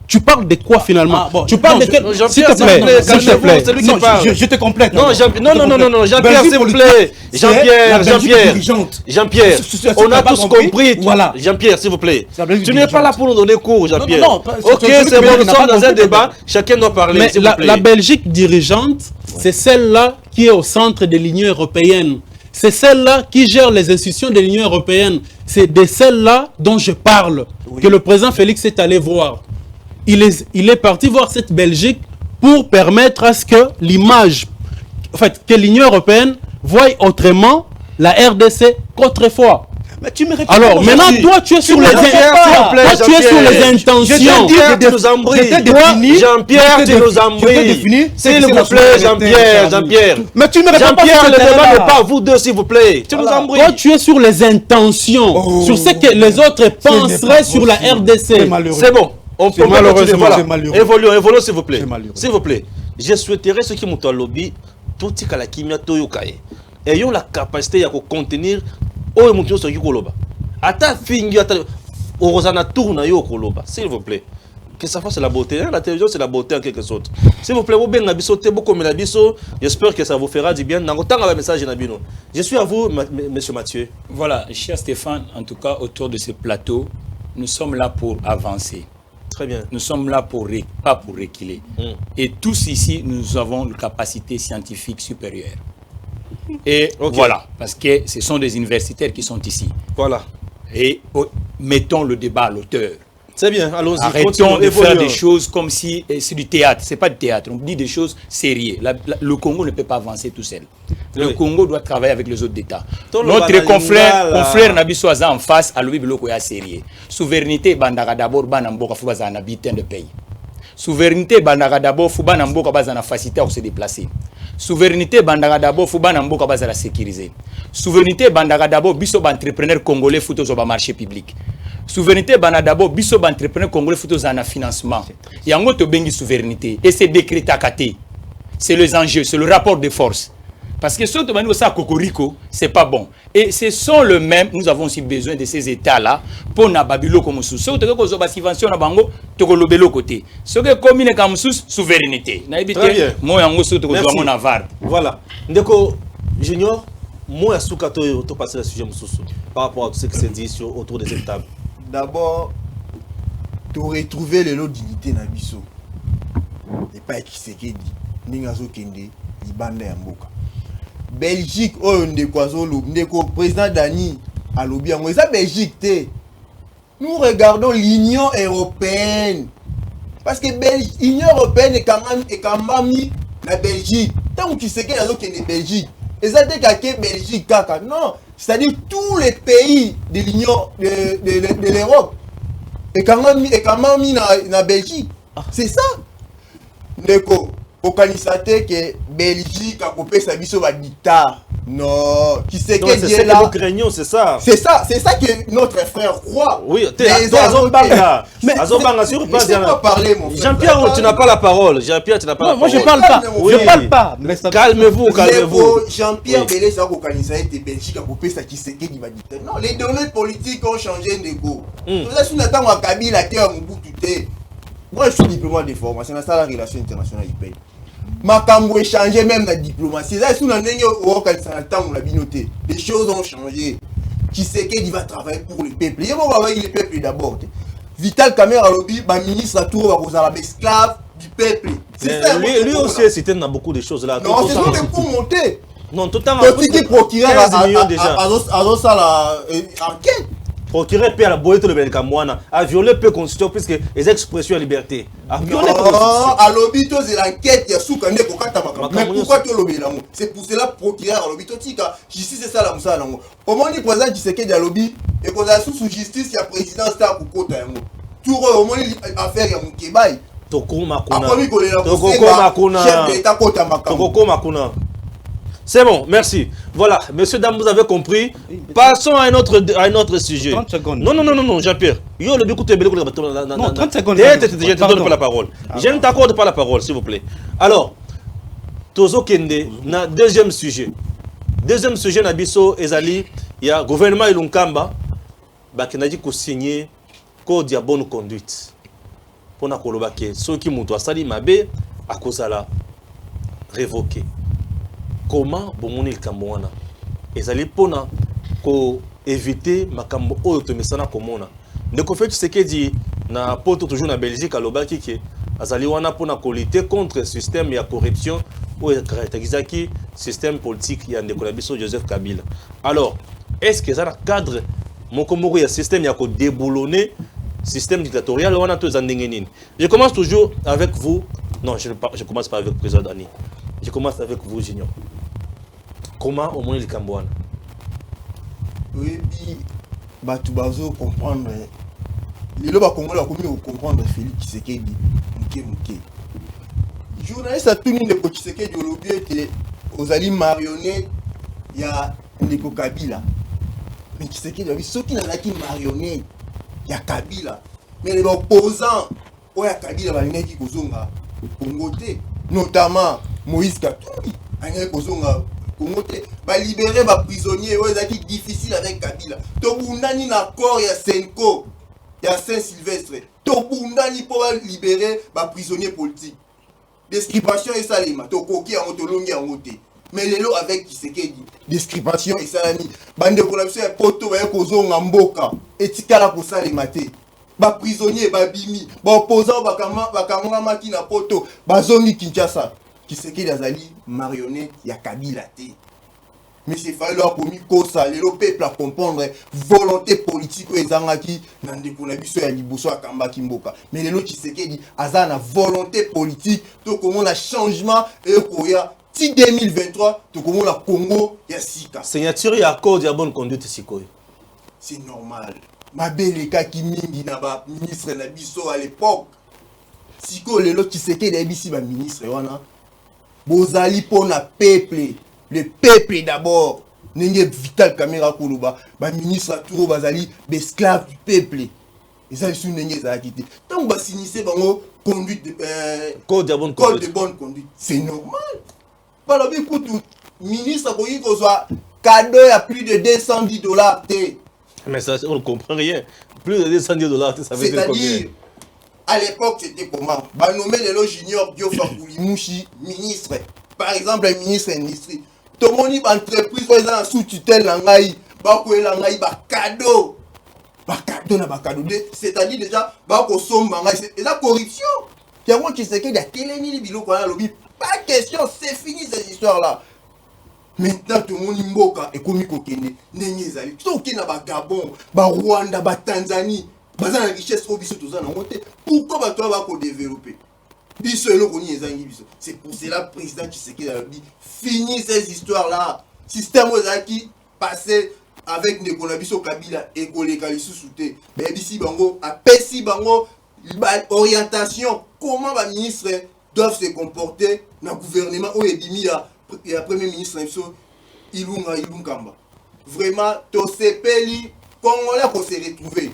C: Tu parles de quoi finalement? Tu parles de quel... S'il te plaît, s'il te plaît.
A: Non,
B: je te complète.
A: Non, Jean-Pierre, s'il vous plaît. Jean-Pierre, on a tous compris. Voilà. Jean-Pierre, s'il vous plaît. Tu n'es pas là pour nous donner cours, Jean-Pierre. Ok, c'est bon, nous sommes dans un débat. Chacun doit parler.
C: Mais la Belgique dirigeante, c'est celle-là qui est au centre de l'Union européenne. C'est celle-là qui gère les institutions de l'Union européenne. C'est de celle-là dont je parle, que le président Félix est allé voir. Il est parti voir cette Belgique pour permettre à ce que l'image, en fait, que l'Union européenne voie autrement la RDC qu'autrefois.
B: Mais tu me réponds.
C: Alors, maintenant, toi, tu es sur les intentions.
A: Jean-Pierre, tu nous embrouilles. Jean-Pierre, tu nous embrouilles. S'il vous plaît, Jean-Pierre.
B: Mais tu me réponds pas.
A: Jean-Pierre, le débat n'est pas vous deux, s'il vous plaît. Tu nous embrouilles.
C: Toi, tu es sur les intentions, sur ce que les autres penseraient sur la RDC.
A: C'est bon. On peut
B: malheureusement,
A: voilà.
B: c'est malheureux.
A: Évoluons, s'il vous plaît.
B: C'est malheureux.
A: S'il vous plaît. Je souhaiterais ce qui m'ont lobby, tout ce la kimia toyokaye. Ayons la capacité de contenir au moutons sur Yukoloba. Ata fingi, ata Orozana tourne yo koloba, s'il vous plaît. Que ça fasse la beauté. La télévision, c'est la beauté en quelque sorte. S'il vous plaît, vous bien nabiso, beaucoup comme nabiso. J'espère que ça vous fera du bien. N'engoutant le message nabino. Je suis à vous, monsieur Mathieu.
E: Voilà, cher Stéphane, en tout cas, autour de ce plateau, nous sommes là pour avancer.
A: Très bien.
E: Nous sommes là pas pour reculer. Et tous ici, nous avons une capacité scientifique supérieure. Et voilà, parce que ce sont des universitaires qui sont ici.
A: Voilà.
E: Et mettons le débat à l'auteur.
A: C'est bien, allons-y.
E: Arrêtons de faire des choses comme si c'est du théâtre. C'est pas du théâtre, on dit des choses sérieuses. Le Congo ne peut pas avancer tout seul. Le Congo doit travailler avec les autres États. Notre confrère Nabiso Aza en face, à lui, il est sérieux. Souveraineté, bandara d'abord, banamboka, faut un habitant de pays. Souveraineté, bandara d'abord, faut banamboka, bazana facilité à se déplacer. Souveraineté, bandara d'abord, faut banamboka, bazana sécuriser. Souveraineté, bandara d'abord, biso entrepreneur congolais, faut au marché public. Souveraineté, bandara d'abord, biso entrepreneur congolais, faut au financement. Yango to bengi souveraineté. Et c'est décrété à Kate. C'est les enjeux, c'est le rapport de force. Parce que ce que ça cocorico, c'est pas bon. Et ce sont le même, nous avons aussi besoin de ces États-là pour na babilo comme sous. Ce que vous avez subvention na bango, to ko lobelo côté. Ce que commune comme sous souveraineté. Na ebité moi yango so to ko zo na var.
A: Voilà. Ndeko Junior, moi asuka to passer le sujet mususu par rapport à tout ce qui s'est dit autour des tables.
D: D'abord, tu retrouver le lot dignité na biso. Et pas qui c'est qui dit. Ningazo kende, ibanda ya mboka. Belgique, oh, ndeko président Dani à lobby. Ça Belgique, nous regardons l'Union européenne. Parce que l'Union européenne est quand même mis la Belgique. Tant que c'est que Belgique. Et ça dit que Belgique, kaka. Non, c'est-à-dire tous les pays de l'Union de l'Europe est quand même mis la Belgique. C'est ça. Ndeko. Okanisate que Belgique a coupé sa biso va dictat. Non, qui sait que
A: c'est là. C'est ça.
D: C'est ça que notre frère croit.
A: Oui, mais Jean-Pierre, tu n'as pas la parole. Jean-Pierre, tu n'as pas la parole.
B: Moi, je parle pas.
A: Oui.
B: Je parle pas.
A: Calmez-vous.
D: Jean-Pierre Belé, ça Okanisate Belgique a coupé sa qui sait qu'il va dictat. Non, les données politiques ont changé de go. Là, si on attend à Kabila qui a un bout de thé. Moi, je suis diplomate de formation, c'est la relation internationale du pays. Makambo est changé même la diplomatie. Là, si on a des les choses ont changé. Qui sait qu'il va travailler pour le peuple. Il va travailler le peuple d'abord. Vital Kamera Lobby, ministre à tour va esclave du peuple.
A: Lui aussi, c'était dans beaucoup de choses là.
D: Non, c'est tout pour monter.
A: Non, tout le temps.
D: Petit procureur à la enquête.
A: Procureur peut la boyer tout le Belkamouana, a violé peu constitution puisque les expressions à liberté. A violé
D: constitution. À l'obito c'est l'enquête il y a sous kande ko kata makamba. Mais pourquoi tu lobby là? C'est pour cela procureur à l'obito tika justice c'est ça la musa là. Au moment du président Tshisekedi à lobby et qu'on a sous justice il y a président star pour kota yango. Tout au moment affaire ya Mukebai.
A: Toko Makuna.
D: Chef d'État kota makamba.
A: Toko Makuna. C'est bon, merci. Voilà, messieurs, dames, vous avez compris. Passons à un autre sujet.
B: 30 secondes.
A: Non, Jean-Pierre.
B: Non, 30 secondes.
A: Je ne te donne pas la parole. Je ne t'accorde pas la parole, s'il vous plaît. Alors, Tozo Kende, deuxième sujet. Deuxième sujet, Nabiso Ezali, il y a le gouvernement Ilunkamba, qui a dit qu'il signé code de bonne conduite. Pour que ceux qui m'ont sali mabe, à cause de la révoqué. Comment bomoni likambo wana ezali pona ko éviter makambo oyo tomesana komona ndeko fait Tshisekedi na poto toujours na Belgique alobaki ke azali wana pona ko lutter contre système ya corruption ou caractérisaki système politique ya ndeko na biso Joseph Kabila. Alors est-ce que ça na cadre moko moko ya système ya ko déboulonner système dictatorial wana to zandenge nini? Je commence toujours avec vous. Non, je commence pas avec le président Dani. Je commence avec vous, Junior. Comment au moins le Cambouane?
D: Oui, bato bazo comprendre lelo ba Congolais bakomi comprendre Félix Tshisekedi muke journaliste a tuni de Tshisekedi olobi ete ozali marionnette ya ndeko Kabila mais Tshisekedi a soki nazalaki marionnette ya Kabila mais les opposants oya Kabila balingaki kozonga Congo te notamment Moïse Katumbi angaki kozonga Congo te ba libérer ba prisonniers oyo ezaki difficile avec Kabila to bundani na corps ya Senko ya Saint-Sylvestre to bundani pour libérer ba prisonniers politiques description et salima to koki en autolongi en moté mais lelo avec Tshisekedi description et salami bande kolapso ya poto ba kozonga mboka etikala ko salima te ba prisonnier ba bimi ba opposant ba maki na poto bazongi Kinshasa Tshisekedi azali marionnette ya Kabila te mais c'est fallu leur commis kosa le peuple à comprendre volonté politique ezangaki na ndeko na biso ya liboso akamba kimboka mais lelo Tshisekedi azana volonté politique to comment la changement et koya ti 2023 to comment la Congo ya sika
A: signature ya accord de bonne conduite sikoyo
D: c'est normal mabeleka ki mingi na ba ministre na biso à l'époque siko lelo Tshisekedi ebisi ba ministre wana bozali pona peuple le peuple d'abord n'enge Vital Kamerhe Koloba ba ministre Touro bazali esclave du peuple et ça ils n'enge za quitté tant ba signer bango conduite de
A: code de bonne
D: conduite c'est normal pas la bien tout ministre ko yiko soit cadeau à plus de $210 té
A: mais ça on ne comprend rien plus de $210 ça veut dire combien
D: à l'époque c'était comment ba nommer le junior Diofa Koulimouchi ministre par exemple le ministre industrie tomoni ba entreprise oza sous tutelle na ngai ba ko elangai ba cadeau na ba cadeau c'est-à-dire déjà ba ko somba ngai c'est la corruption qui a moi qui sait que da teleni biloko na lobi pas question c'est fini cette histoire là maintenant tout le monde mboka et komi kokende ndenge ezali to okina ba Gabon ba Rwanda ba Tanzanie baza na richesse au biso toza na monte pourquoi ba toi ba ko développer c'est pour cela le président Tshisekedi a dit fini ces histoires là système qui passé avec Nekonabiso Kabila et Koleka Lissousouté mais ici bango a pesi bango orientation comment les ministres doivent se comporter dans le gouvernement où il y a premier ministre Ilungamba vraiment to sepeli Congolais pour se retrouver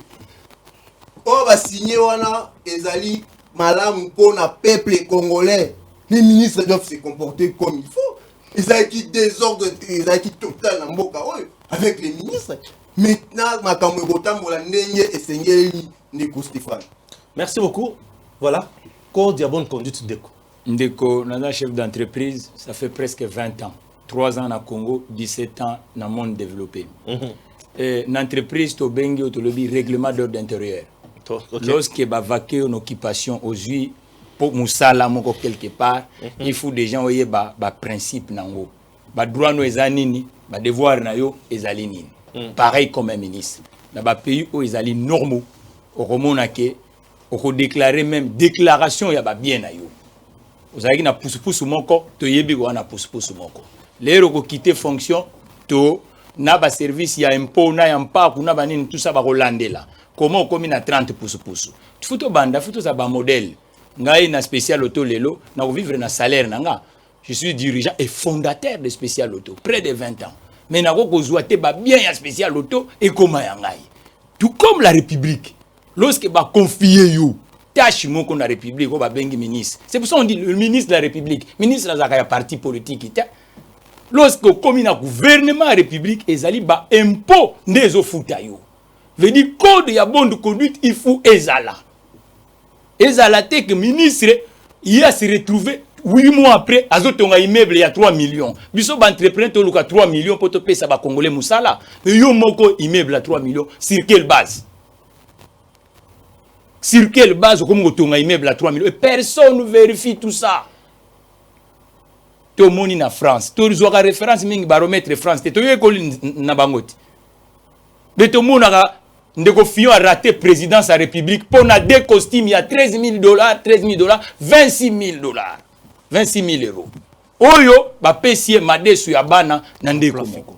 D: on va signer wana ezali Madame pour le peuple congolais, les ministres doivent se comporter comme il faut. Ils ont qui désordre, ils ont qui total en boca avec les ministres. Maintenant, ma camarade mola nenye et sengeli Ndeko Stéphane.
A: Merci beaucoup. Voilà. Code de bonne conduite Ndeko.
E: Ndeko, nana chef d'entreprise, ça fait presque 20 ans. 3 ans au Congo, 17 ans dans le monde développé. L'entreprise to bengi au lobby règlement d'ordre intérieur. Okay. Lorsque va vaquer une occupation aux yeux pour musala moko quelque part, il faut des gens oye ba principe nango. Ba droit no ezanini, ba devoir na yo ezalini. Pareil comme un ministre. Dans ba pays où ezali normaux, au romona ke au déclarer même déclaration ya ba bien na yo. Ozali na pousse moko to yebi ko na pousse moko. Lero ko quitter fonction to na ba service ya impôt na ya mpa kuna banini tout ça ba rolandela. Comment on commune à 30 pouces. Futo banda, futo ça ba modèle. Ngai na spécial auto lelo, na vivre na salaire nanga. Je suis dirigeant et fondateur de spécial auto, près de 20 ans. Mais na ko zoate ba bien ya spécial auto et comment ngai. Tout comme la République. Lorsque ba confier you tâche mon qu'on la République ko ba bengi ministre. C'est pour ça on dit le ministre de la République, ministre de la parti politique. Lorsque commune à gouvernement République ezali ba impôt ndezo futa yo. Veut dire code ya bonne conduite il faut ezala. Ezala te que ministre il a se retrouvé 8 mois après azotonga immeuble il y a 3 millions. Biso ba entrepreneur to luka 3 millions pour te payer ça ba congolais musala. Yo moko immeuble à 3 millions sur quelle base? Sur quelle base comme otonga immeuble à 3 millions et personne ne vérifie tout ça. To moni na France, to zoka référence mingi baromètre France te to yekoli na bangoti. Mais tout le monde a Ndeko Fillon a raté présidence à la République pour na deux costumes il y a $13,000, $26,000, €26,000. Oyo ba pesie made su ya bana na ndeko moko.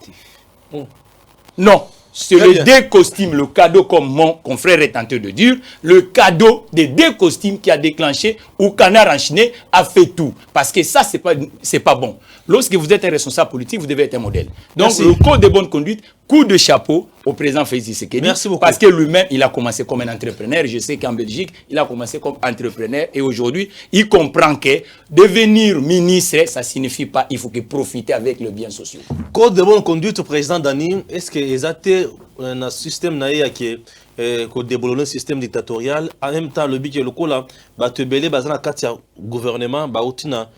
E: Non, C'est les deux costumes, le cadeau, comme mon confrère est tenté de dire, le cadeau des deux costumes qui a déclenché ou Canard enchaîné a fait tout. Parce que ça, c'est pas bon. Lorsque vous êtes un responsable politique, vous devez être un modèle. Donc, merci. Le code de bonne conduite, coup de chapeau au président Félix Tshisekedi.
A: Merci beaucoup.
E: Parce que lui-même, il a commencé comme un entrepreneur. Je sais qu'en Belgique, il a commencé comme entrepreneur. Et aujourd'hui, il comprend que devenir ministre, ça ne signifie pas il faut que profiter avec le bien social.
A: Code de bonne conduite au président Dani, est-ce que exacté un système qui développe un système dictatorial en même temps le but que le coup là va te belé bazana katia gouvernement ba utina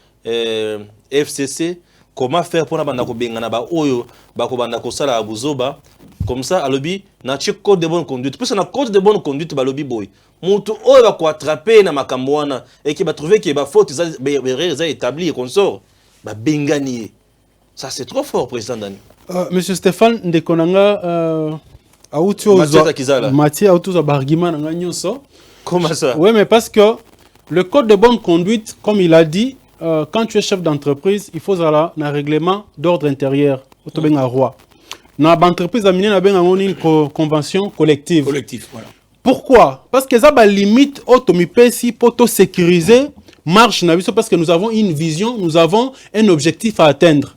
A: FCC comment faire pour na banda ko bengana ba oyo ba ko banda ko sala abuzoba comme ça à lobby na code de bonne conduite parce que na code de bonne conduite ba lobby boy mutu oyo ba ko attraper na makambo wana et qui va trouver que ba faute za établi consort ba bengani ça c'est trop fort président Dani.
C: Monsieur Stéphane Ndekonanga Mathieu Aoutou Barguiman.
A: Comment ça?
C: Oui, mais parce que le code de bonne conduite, comme il a dit, quand tu es chef d'entreprise, il faut un règlement d'ordre intérieur. Dans l'entreprise, il y a une convention collective.
E: Voilà.
C: Pourquoi? Parce que ça a une limite pour sécuriser marche parce que nous avons une vision, nous avons un objectif à atteindre.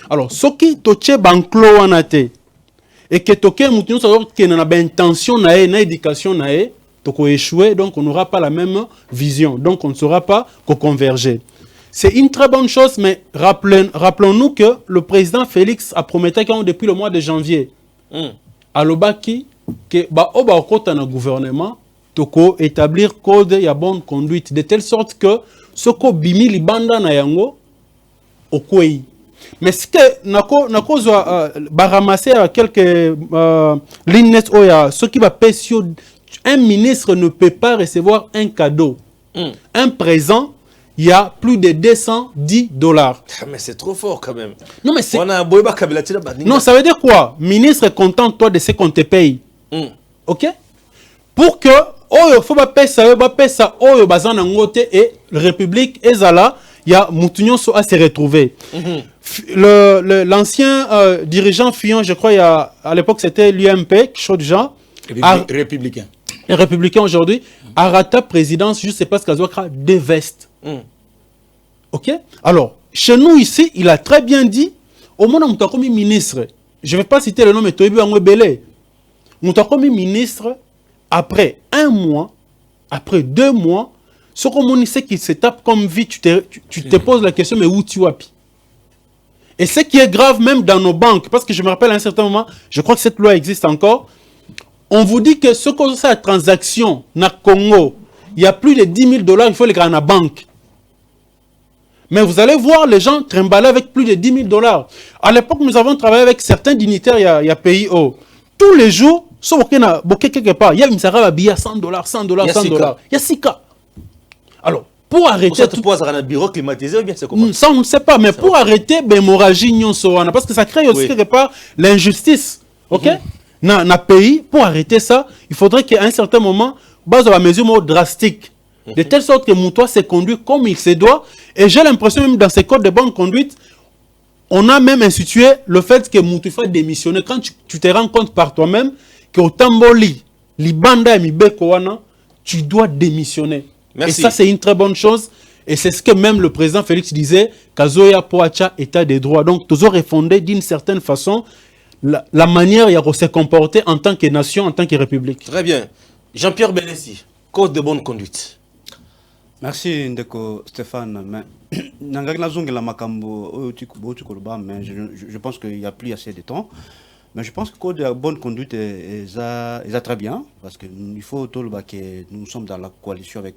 C: Alors, ce qui est banclo anate et que toke moutinho savoir que na ba intention na éducation na toko échouer, donc on n'aura pas la même vision, donc on ne saura pas converger. C'est une très bonne chose, mais rappelons-nous que le président Félix a promis depuis le mois de janvier à l'Obaki que ba oba okota na gouvernement toko établir code ya bonne conduite de telle sorte que ce ko bimi libanda na yango okwei. Mais ce que nako ramasser quelques lignes ce qui va passer, un ministre ne peut pas recevoir un cadeau, un présent. Il y a plus de $210.
A: Mais c'est trop fort quand même.
C: Non, mais c'est...
A: Non,
C: ça veut dire quoi? Ministre, contente-toi de ce qu'on te paye. Ok? Pour que il faut pas payer ça, et la République ezala, il y a Moutounion à se retrouver. L'ancien dirigeant Fillon, je crois, à l'époque c'était l'UMP, quelque chose du genre.
E: Républicain.
C: Les républicains aujourd'hui, Arata présidence, je ne sais pas ce qu'il y a deux vestes. Ok? Alors, chez nous ici, il a très bien dit, au moins on t'a commis ministre. Je ne vais pas citer le nom, mais Toibu Angwebele. On t'a commis ministre après 1 mois, après 2 mois. Ce qu'on sait qui se tape comme vie, tu te poses la question, mais où tu vas? Et ce qui est grave même dans nos banques, parce que je me rappelle à un certain moment, je crois que cette loi existe encore, on vous dit que ce qu'on sait la transaction na Congo, il y a plus de $10 000, il faut les gagner à la banque. Mais vous allez voir les gens trimballer avec plus de $10 000. À l'époque, nous avons travaillé avec certains dignitaires, il y a PIO. Tous les jours, sauf qu'il y a quelque part, il y a une $100, $100, $100. Il y a 6 cas. Alors, pour arrêter...
A: Ça te pose un bureau climatisé ou bien c'est comment?
C: Ça, on ne sait pas, mais pour arrêter l'hémorragie, parce que ça crée aussi quelque part l'injustice. Ok? Dans le pays, pour arrêter ça, il faudrait qu'à un certain moment, base à la mesure drastique. De telle sorte que Moutoua se conduit comme il se doit. Et j'ai l'impression même dans ces codes de bonne conduite, on a même institué le fait que Moutoua faut démissionner. Quand tu te rends compte par toi-même qu'au Tamboli, Libanda et Mibekoana, tu dois démissionner. Merci. Et ça, c'est une très bonne chose. Et c'est ce que même le président Félix disait, Kazoya Poacha, état des droits. Donc, toujours refondé d'une certaine façon la manière de se comporter en tant que nation, en tant que république.
A: Très bien. Jean-Pierre Belessi, code de bonne conduite.
B: Merci Ndeko Stéphane. Mais je pense qu'il n'y a plus assez de temps. Mais je pense que le code de bonne conduite est très bien. Parce qu'il faut que nous sommes dans la coalition avec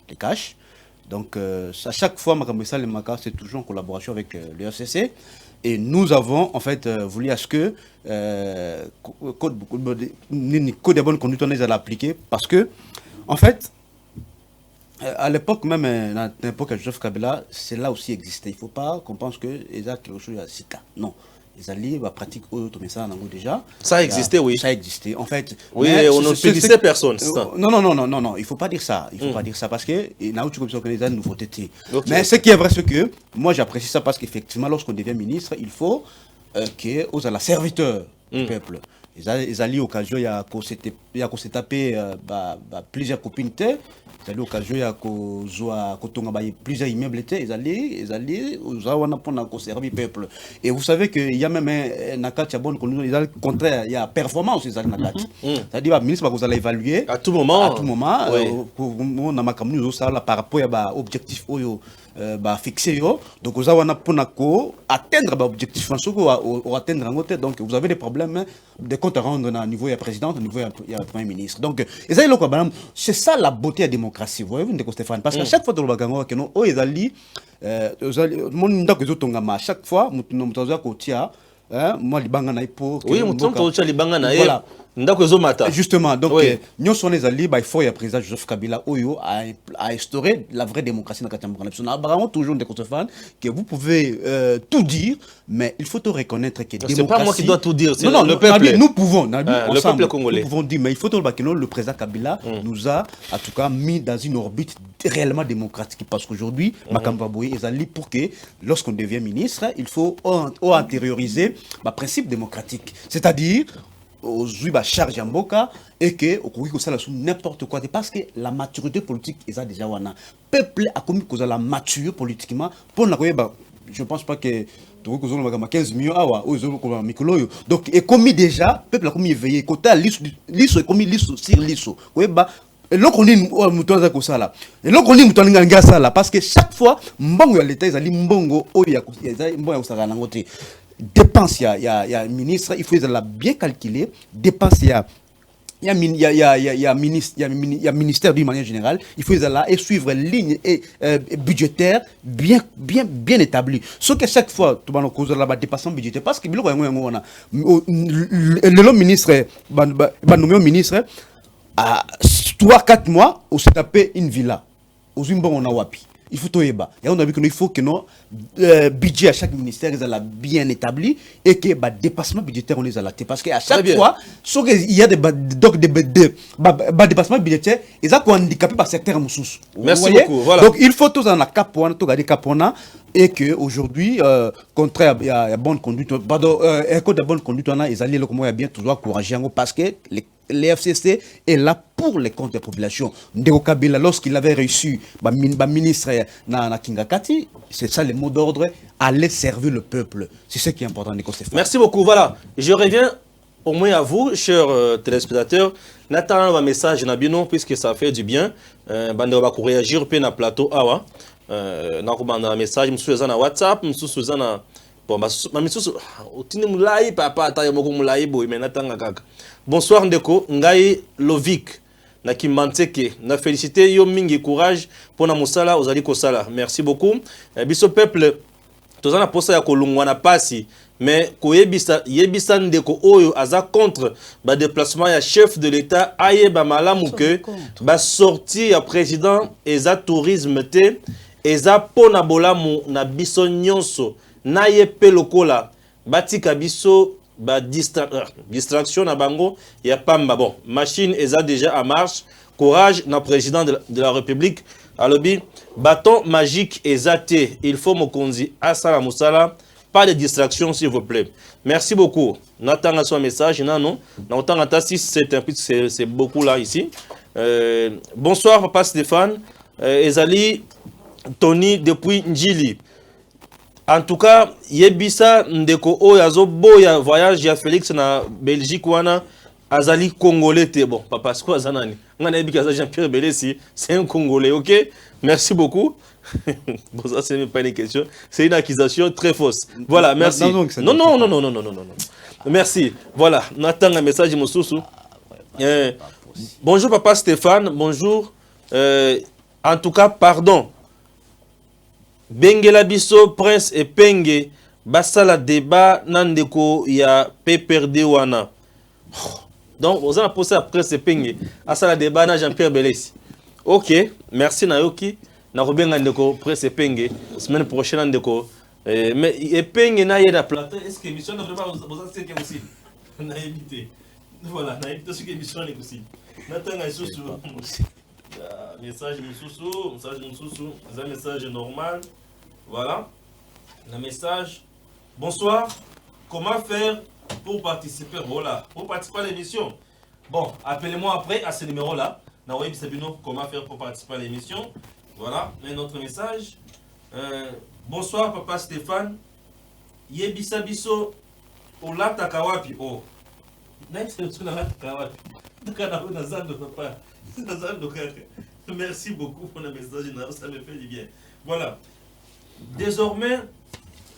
B: les cash. Donc à chaque fois, c'est toujours en collaboration avec le RCC. Et nous avons en fait voulu à ce que code de bonne conduite, on les a appliqué. Parce que, en fait, à l'époque même, à l'époque de Joseph Kabila, cela aussi existait. Il ne faut pas qu'on pense qu'il y a quelque chose à Sika. Non. Les alliés pratiquent ça déjà.
A: Ça existait, oui.
B: Ça existait. En fait,
A: oui, on ne pénissait personne.
B: Non, il ne faut pas dire ça. Il faut pas dire ça parce que les nouveautés. Mais ce qui est vrai, c'est que moi j'apprécie ça parce qu'effectivement, lorsqu'on devient ministre, il faut qu'on soit la serviteur du peuple. ils allaient occasion il y a qu'on s'est tapé plusieurs copines ils allaient occasion il y a plusieurs immeubles ils allaient pour servir peuple et vous savez que il y a même un akati bonne condition ils allaient contraire il y a performance ils allaient nakati c'est-à-dire ministre va vous allez évaluer
A: à tout moment
B: pour na makamnu zo sala par rapport à objectif oyo fixé donc vous avez pour atteindre l'objectif ou atteindre un côté donc vous avez des problèmes de compte à rendre au niveau du président au niveau du premier ministre donc c'est ça la beauté de la démocratie vous voyez Stéphane parce qu'à chaque fois que nous avons que nous à chaque fois nous moi libanga na ipo
A: oui mutomto libanga na voilà ndako ezomata
B: justement donc nous sommes les alliés il faut le président Joseph Kabila oyo a instauré la vraie démocratie dans la Cameroun apparemment toujours des fans que vous pouvez tout dire mais il faut te reconnaître que
A: c'est pas moi qui dois tout dire c'est
B: le peuple nous pouvons
A: le peuple congolais
B: nous pouvons dire mais il faut que le président Kabila nous a en tout cas mis dans une orbite réellement démocratique parce qu'aujourd'hui Makamba Boye est allé pour que lorsqu'on devient ministre il faut intérioriser le principe démocratique c'est-à-dire aujourd'hui charge en boka et que au ça sous n'importe quoi parce que la maturité politique est déjà wana peuple a commis cause la mature politiquement pour la je pense pas que tout que nous avons 15 millions awa aux mikolo donc est commis déjà peuple a commis éveillé côté liso commis liso sur liso et là qu'on dit mutoza ko sala et là qu'on dit mutoza nga sala parce que chaque fois mbongo ya l'état ezali mbongo oya mbongo ya sala nangote dépense il y a ministre il faut la bien calculer dépense il y a ministère d'une manière générale il faut là et suivre ligne budgétaire bien établie sauf que chaque fois tout le cause là dépassement budgétaire parce que le ministre nommé ministre à 3-4 mois on s'est tapé une villa aux on a wapi il faut tout éba et on a vu qu'il faut que nos budget à chaque ministère est bien établi et que dépassement budgétaire on les a laté parce que à chaque fois sauf il y a des dépassement budgétaire ils ont handicapé par secteur mususu
A: merci beaucoup voilà
B: donc il faut tous en la capona tout garder capona et que aujourd'hui contraire il y a bonne conduite code de bonne conduite on a ils allaient le comment il y a bien toujours encourager parce que les FCC est là pour les comptes des populations. Ndeko Kabila, lorsqu'il avait reçu le ministre na Kingakati, c'est ça le mot d'ordre, aller servir le peuple. C'est ce qui est important, Nico Stéphane.
A: Merci beaucoup. Voilà, je reviens au moins à vous, chers téléspectateurs. N'attendons un message Nabino, puisque ça fait du bien. Bande va réagir pe na plateau awa. Un message, monsieur Zana WhatsApp, monsieur Suzana. Bon, bonsoir Ndeko, Ngai Lovik, na Kimanteke, na félicité yo mingi courage pour na musala ozali kosala. Merci beaucoup. Biso peuple, tozana posa ya kolungwa na pasi, mais koyebisa yebisa Ndeko oyo aza contre ba déplacement ya chef de l'État aye ba malamu que ba sortie ya président eza tourisme te eza pona bolamu na biso nyonso. Na yepe lokola batika biso ba distraction na bango ya pamba bon machine eza déjà en marche courage na président de la République alobi bâton magique ezate il faut mokonzi asala musala pas de distraction s'il vous plaît merci beaucoup natanga son message non na otanga ta 6 c'est beaucoup là ici bonsoir papa Stéphane ezali Tony depuis Njili. En tout cas, yebisa ndeko oyazo boya voyage ya Félix na Belgique wana azali congolais te bon papa quoi zanani ngana yebika za Jean-Pierre Belesi c'est un congolais OK merci beaucoup bon ça c'est même pas une question c'est une accusation très fausse voilà merci non merci voilà n'attend un message mosusu bonjour papa Stéphane bonjour en tout cas pardon Bengela biso prince et penge basala débat nandeko ya PPRD wana. Donc vous avez posé à prince et penge asala débat na Jean-Pierre Belesi. OK, merci Nayoki. Na robenga ndeko prince et penge semaine prochaine ndeko mais et penge na yeda plateau est-ce que émission ne vraiment vous avez que aussi. Na éviter. Voilà, na éviter ce que émission est aussi. Natanga isusu. Message mususu, un message normal. Voilà. Le message. Bonsoir. Comment faire pour participer, voilà, pour participer à l'émission. Bon, appelez-moi après à ce numéro-là. Naoui Sabino, comment faire pour participer à l'émission. Voilà, un autre message. Bonsoir, papa Stéphane. Yebisa biso olata kawapi. Oh. Merci beaucoup pour le message, ça me fait du bien. Voilà. Désormais,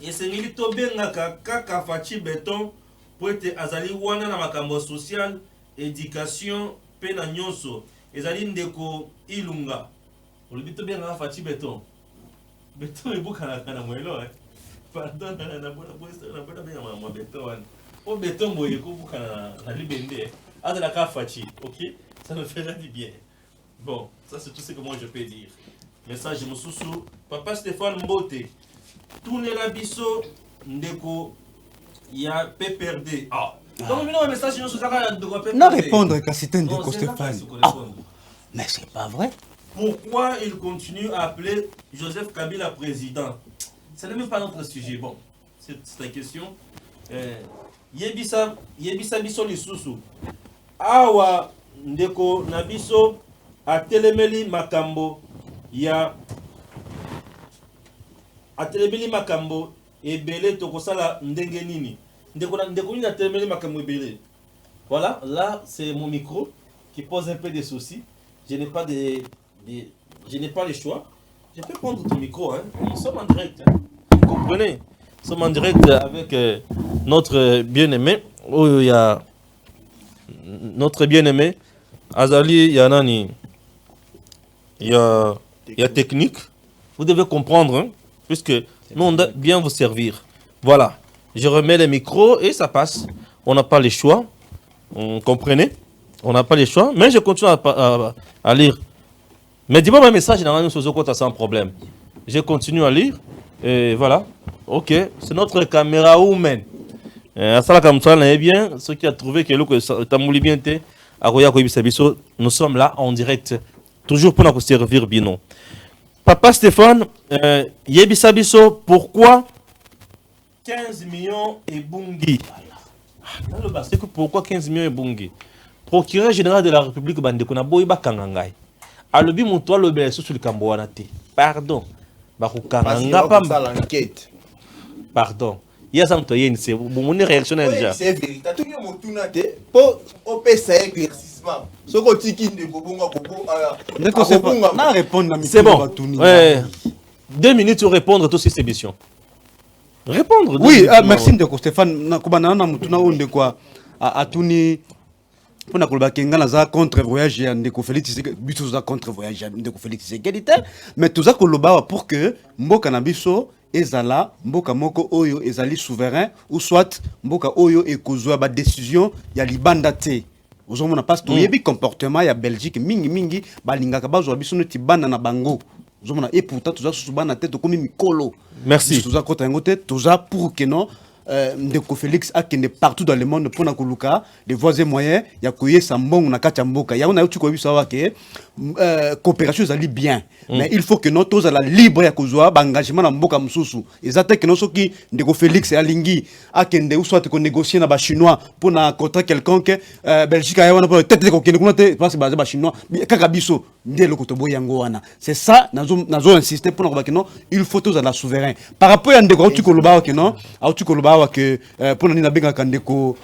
A: Yesengili Tobengaka Kaka Fachi Béton pour être Azali Wana na makambo social, éducation, pena nyonso. Ezali ndeko ilunga. Olobi Tobengaka Fachi Béton. Béton ebuka na mwelo. Pardon, na bona bien béton. Au béton boye ko buka na libende. Azala ka Fachi, OK? Ça me fera du bien. Bon, ça c'est tout ce que moi je peux dire. Message Moussousou, papa Stéphane Mbote. Tourne la biso ndeko ya PPRD. Ah. Donc maintenant un message nous sur PPRD.
B: Non répondre qu'à c'était ndeko Stéphane. Ah. Mais c'est pas vrai.
A: Pourquoi il continue à appeler Joseph Kabila président? Ce n'est même pas notre sujet. Bon, c'est la question. Yebisa biso lisusu. Awa ndeko na biso atelemeli makambo ya atelemeli makambo ebele tokosala ndenge nini ndeko nini atelemeli makambo ebele. Voilà, là c'est mon micro qui pose un peu de soucis. Je n'ai pas je n'ai pas le choix. Je peux prendre ton micro, hein. Nous sommes en direct, hein. Vous comprenez? Nous sommes en direct avec notre bien-aimé. Oh, il y a notre bien-aimé Azali Yanani. Il y a technique. Vous devez comprendre, hein, puisque nous, on doit bien vous servir. Voilà. Je remets le micro et ça passe. On n'a pas le choix. Vous comprenez? On n'a pas le choix. Mais je continue à lire. Mais dis-moi mon message, sans problème. Je continue à lire. Et voilà. OK. C'est notre caméra woman. Bien. Ceux qui ont trouvé que nous sommes là en direct. Toujours pour nous servir Bino. Papa Stéphane, Yebisabiso, pourquoi 15 millions et Bungi? Pourquoi 15 millions et Bungi? Procureur général de la République Bandekona Boiba Kangangai. Alobi Moutoua le BSO sur le Camboanate. Pardon. Bakukanga Pamba.
D: L'enquête.
A: Pardon. Il y a ça, c'est mon réaction déjà.
D: C'est vérité. Tout le monde tourne pour opérer éclaircissement. Ce côté qui ne
B: c'est
A: bon. 2 minutes pour répondre à toutes ces émissions. Répondre.
B: Oui, merci de Stéphane. Pour na contre voyage ndeko Félix biso za contre voyage ndeko Félix mais tout ça pour que mboka na biso ezala mboka moko oyo ezali souverain ou soit mboka oyo ekozwa ba décision ya libanda te. Ozomona passe to yebi comportement ya Belgique mingi balingaka bazwa biso neti banda na bango. Ozomona et pourtant tout ça subana tête comme mikolo.
A: Merci.
B: Tout ça contre ngote tout ça pour que non ndeko Félix akende partout dans le monde pour na koluka les voisins moyens ya koye sambong na kati mboka ya ona uti ko biso wa ke coopération zali bien mais il faut que nous tous à la libre ya kozwa ba engagement na mboka mususu ezate que non soki ndeko Félix alingi akende ou soit ko négocier na ba chinois pour na contrat quelconque Belgique ya wana pour tête ko kende kuna te parce que ba chinois kaka biso ndelo ko to boyango wana c'est ça nazo insister pour na ko non il faut tous à la souverain par rapport à ndeko uti ko loba que non uti ko loba que pour na benga kandeko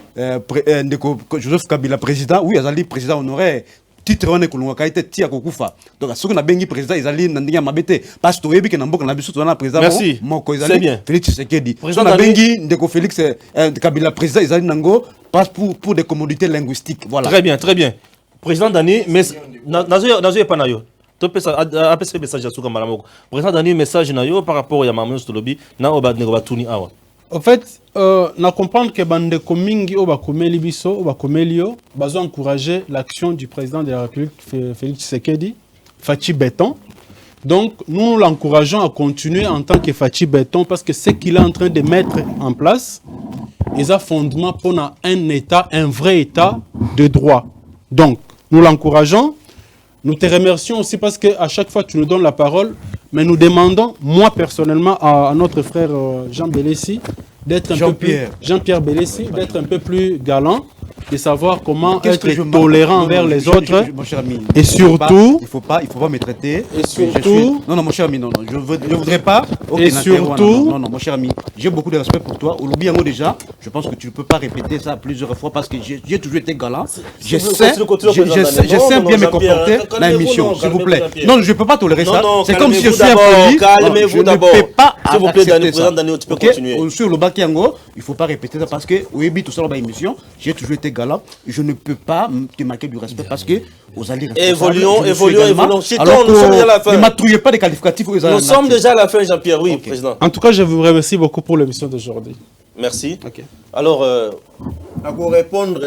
B: Joseph Kabila président oui azali président honoraire titre on est kolonga kaite tia kokufa donc ce qu'on a bengi président izali ndinga mabete parce que yebi que na mboka na biso to na président moko izali Félix Tshisekedi so na bengi ndeko Félix Kabila président izali nango passe pour des commodités linguistiques voilà
A: très bien président Dani mais nazo pas nayo to pesa apesa message ya suka malamoko président Dani message nayo par rapport ya mamanus to lobby na oba nego batuni awa.
C: En fait, na comprendre que bande komingi oba komeli biso oba komelio bazo encourager l'action du président de la République Félix Tshisekedi, Fachi Béton. Donc nous l'encourageons à continuer en tant que Fachi Béton parce que ce qu'il est en train de mettre en place est un fondement pour un État, un vrai État de droit. Donc nous l'encourageons. Nous te remercions aussi parce qu'à chaque fois tu nous donnes la parole, mais nous demandons, moi personnellement, à notre frère Jean Belessi, d'être un peu plus... Jean-Pierre Bélessi, d'être un peu plus galant, de savoir comment être tolérant envers les autres.
B: Mon cher ami,
C: et surtout...
B: Il faut pas me traiter...
C: Et surtout...
B: Non, mon cher ami, non, je voudrais pas...
C: Et surtout...
B: Non, mon cher ami, j'ai beaucoup de respect pour toi. Au lobby, déjà, je pense que tu ne peux pas répéter ça plusieurs fois parce que j'ai toujours été galant. J'essaie bien me comporter dans l'émission, s'il vous plaît. Non, je ne peux pas tolérer ça. C'est comme si je suis impoli.
A: Calmez-vous d'abord.
B: Je ne peux pas
A: s'il vous plaît,
B: accepter ça.
A: tu peux continuer.
B: Sur le Bakiango, il ne faut pas répéter ça parce que oui, tout ça dans l'émission, j'ai toujours été galant. Je ne peux pas te manquer du respect parce que vous allez
A: évoluons.
B: Alors nous sommes déjà à la fin. Ne m'attribuez pas des qualificatifs.
A: Nous sommes déjà à la fin, Jean-Pierre. Oui, président.
C: En tout cas, je vous remercie beaucoup pour l'émission d'aujourd'hui.
A: Merci. Alors,
D: pour répondre,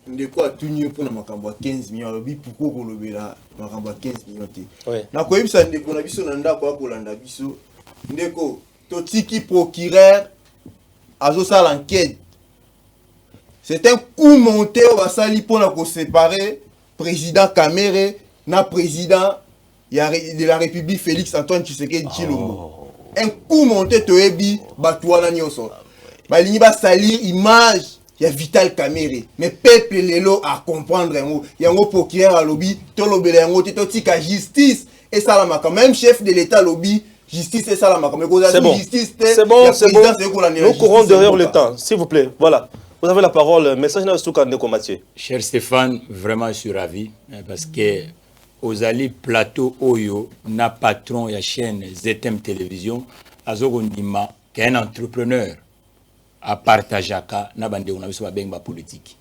D: de quoi tout mieux pour nous 15 millions. Pourquoi on le là 15 millions. Na ko yebisa ndeko na biso na ndako akolanda biso. Ndeko totiki procureur azosa l'enquête. C'est un coup monté au Basali pour nous séparer président Kamere na président de la République Félix Antoine Tshisekedi Tshilombo. Un coup monté toyebi batouana nyoso. Balingi ba salir image ya Vital Kamere. Mais peuple lelo à comprendre yango. Yango procureur à lobby, to lobela yango te tika justice et ça la maka même chef de l'état lobby. Justice et ça la maka. Mais
A: c'est bon. C'est bon. Nous courons derrière le temps, s'il vous plaît. Voilà. Vous avez la parole. Message na Soukandeko Mathieu.
E: Cher Stéphane, vraiment je suis ravi parce que aux alliés plateau Oyo, na patron ya chaîne ZM Télévision, azogondima qu'un entrepreneur a partagé na bande on a biso ba politique.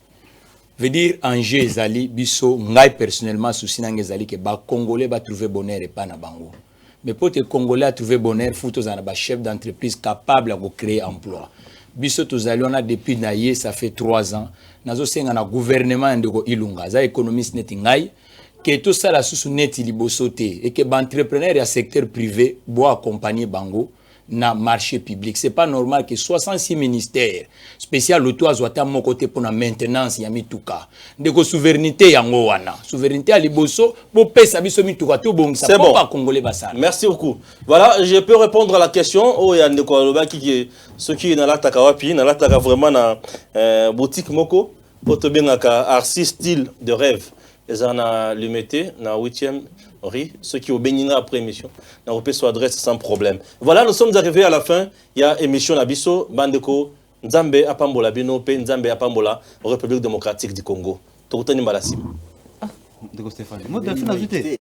E: Veut dire enjeu ezali biso ngai personnellement souci na ngezali que ba congolais ba trouver bonheur et pas na bango. Mais pour te congolais à trouver bonheur, faut aux ba chef d'entreprise capable de créer emploi. Biso tozali on a depuis naye ça fait 3 ans. Nazo senga na gouvernement ndeko Ilunga, za économiste neti ngai que tout ça la sous net libosoté et que l'entrepreneur et secteur privé doit accompagner bango na marché public. C'est pas normal que 66 ministères spécial le toit soit à mon côté pour la maintenance ya mituka. Ndeko souveraineté yango wana. Souveraineté à liboso pour pesa biso mituka tout bon ça
A: bon.
E: Pas congolais basala.
A: Merci beaucoup. Voilà, je peux répondre à la question. Oh ya ndeko aloba qui ceux qui na la takawapi, na la taka vraiment na boutique moko pour te bien artiste style de rêve. Les en a limité dans 8e rue, ceux qui ont béni après émission, n'a pas son adresse sans problème. Voilà, nous sommes arrivés à la fin. Il y a émission Nabiso, Bandeko, Nzambe Apambola, Binope, Nzambe Apambola, République démocratique du Congo. Tokutani Malasim.
B: Ah, Ndeko Stéphane. Moi, Delphine a ajouté.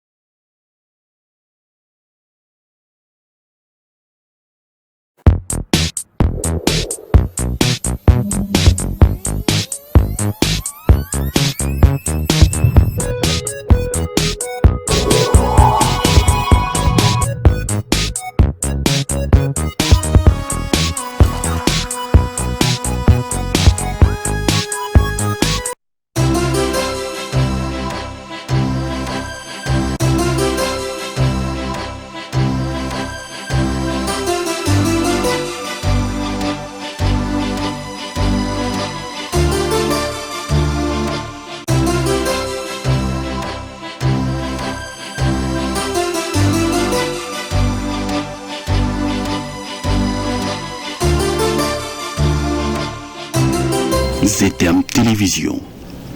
F: ZM Télévision,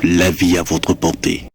F: la vie à votre portée.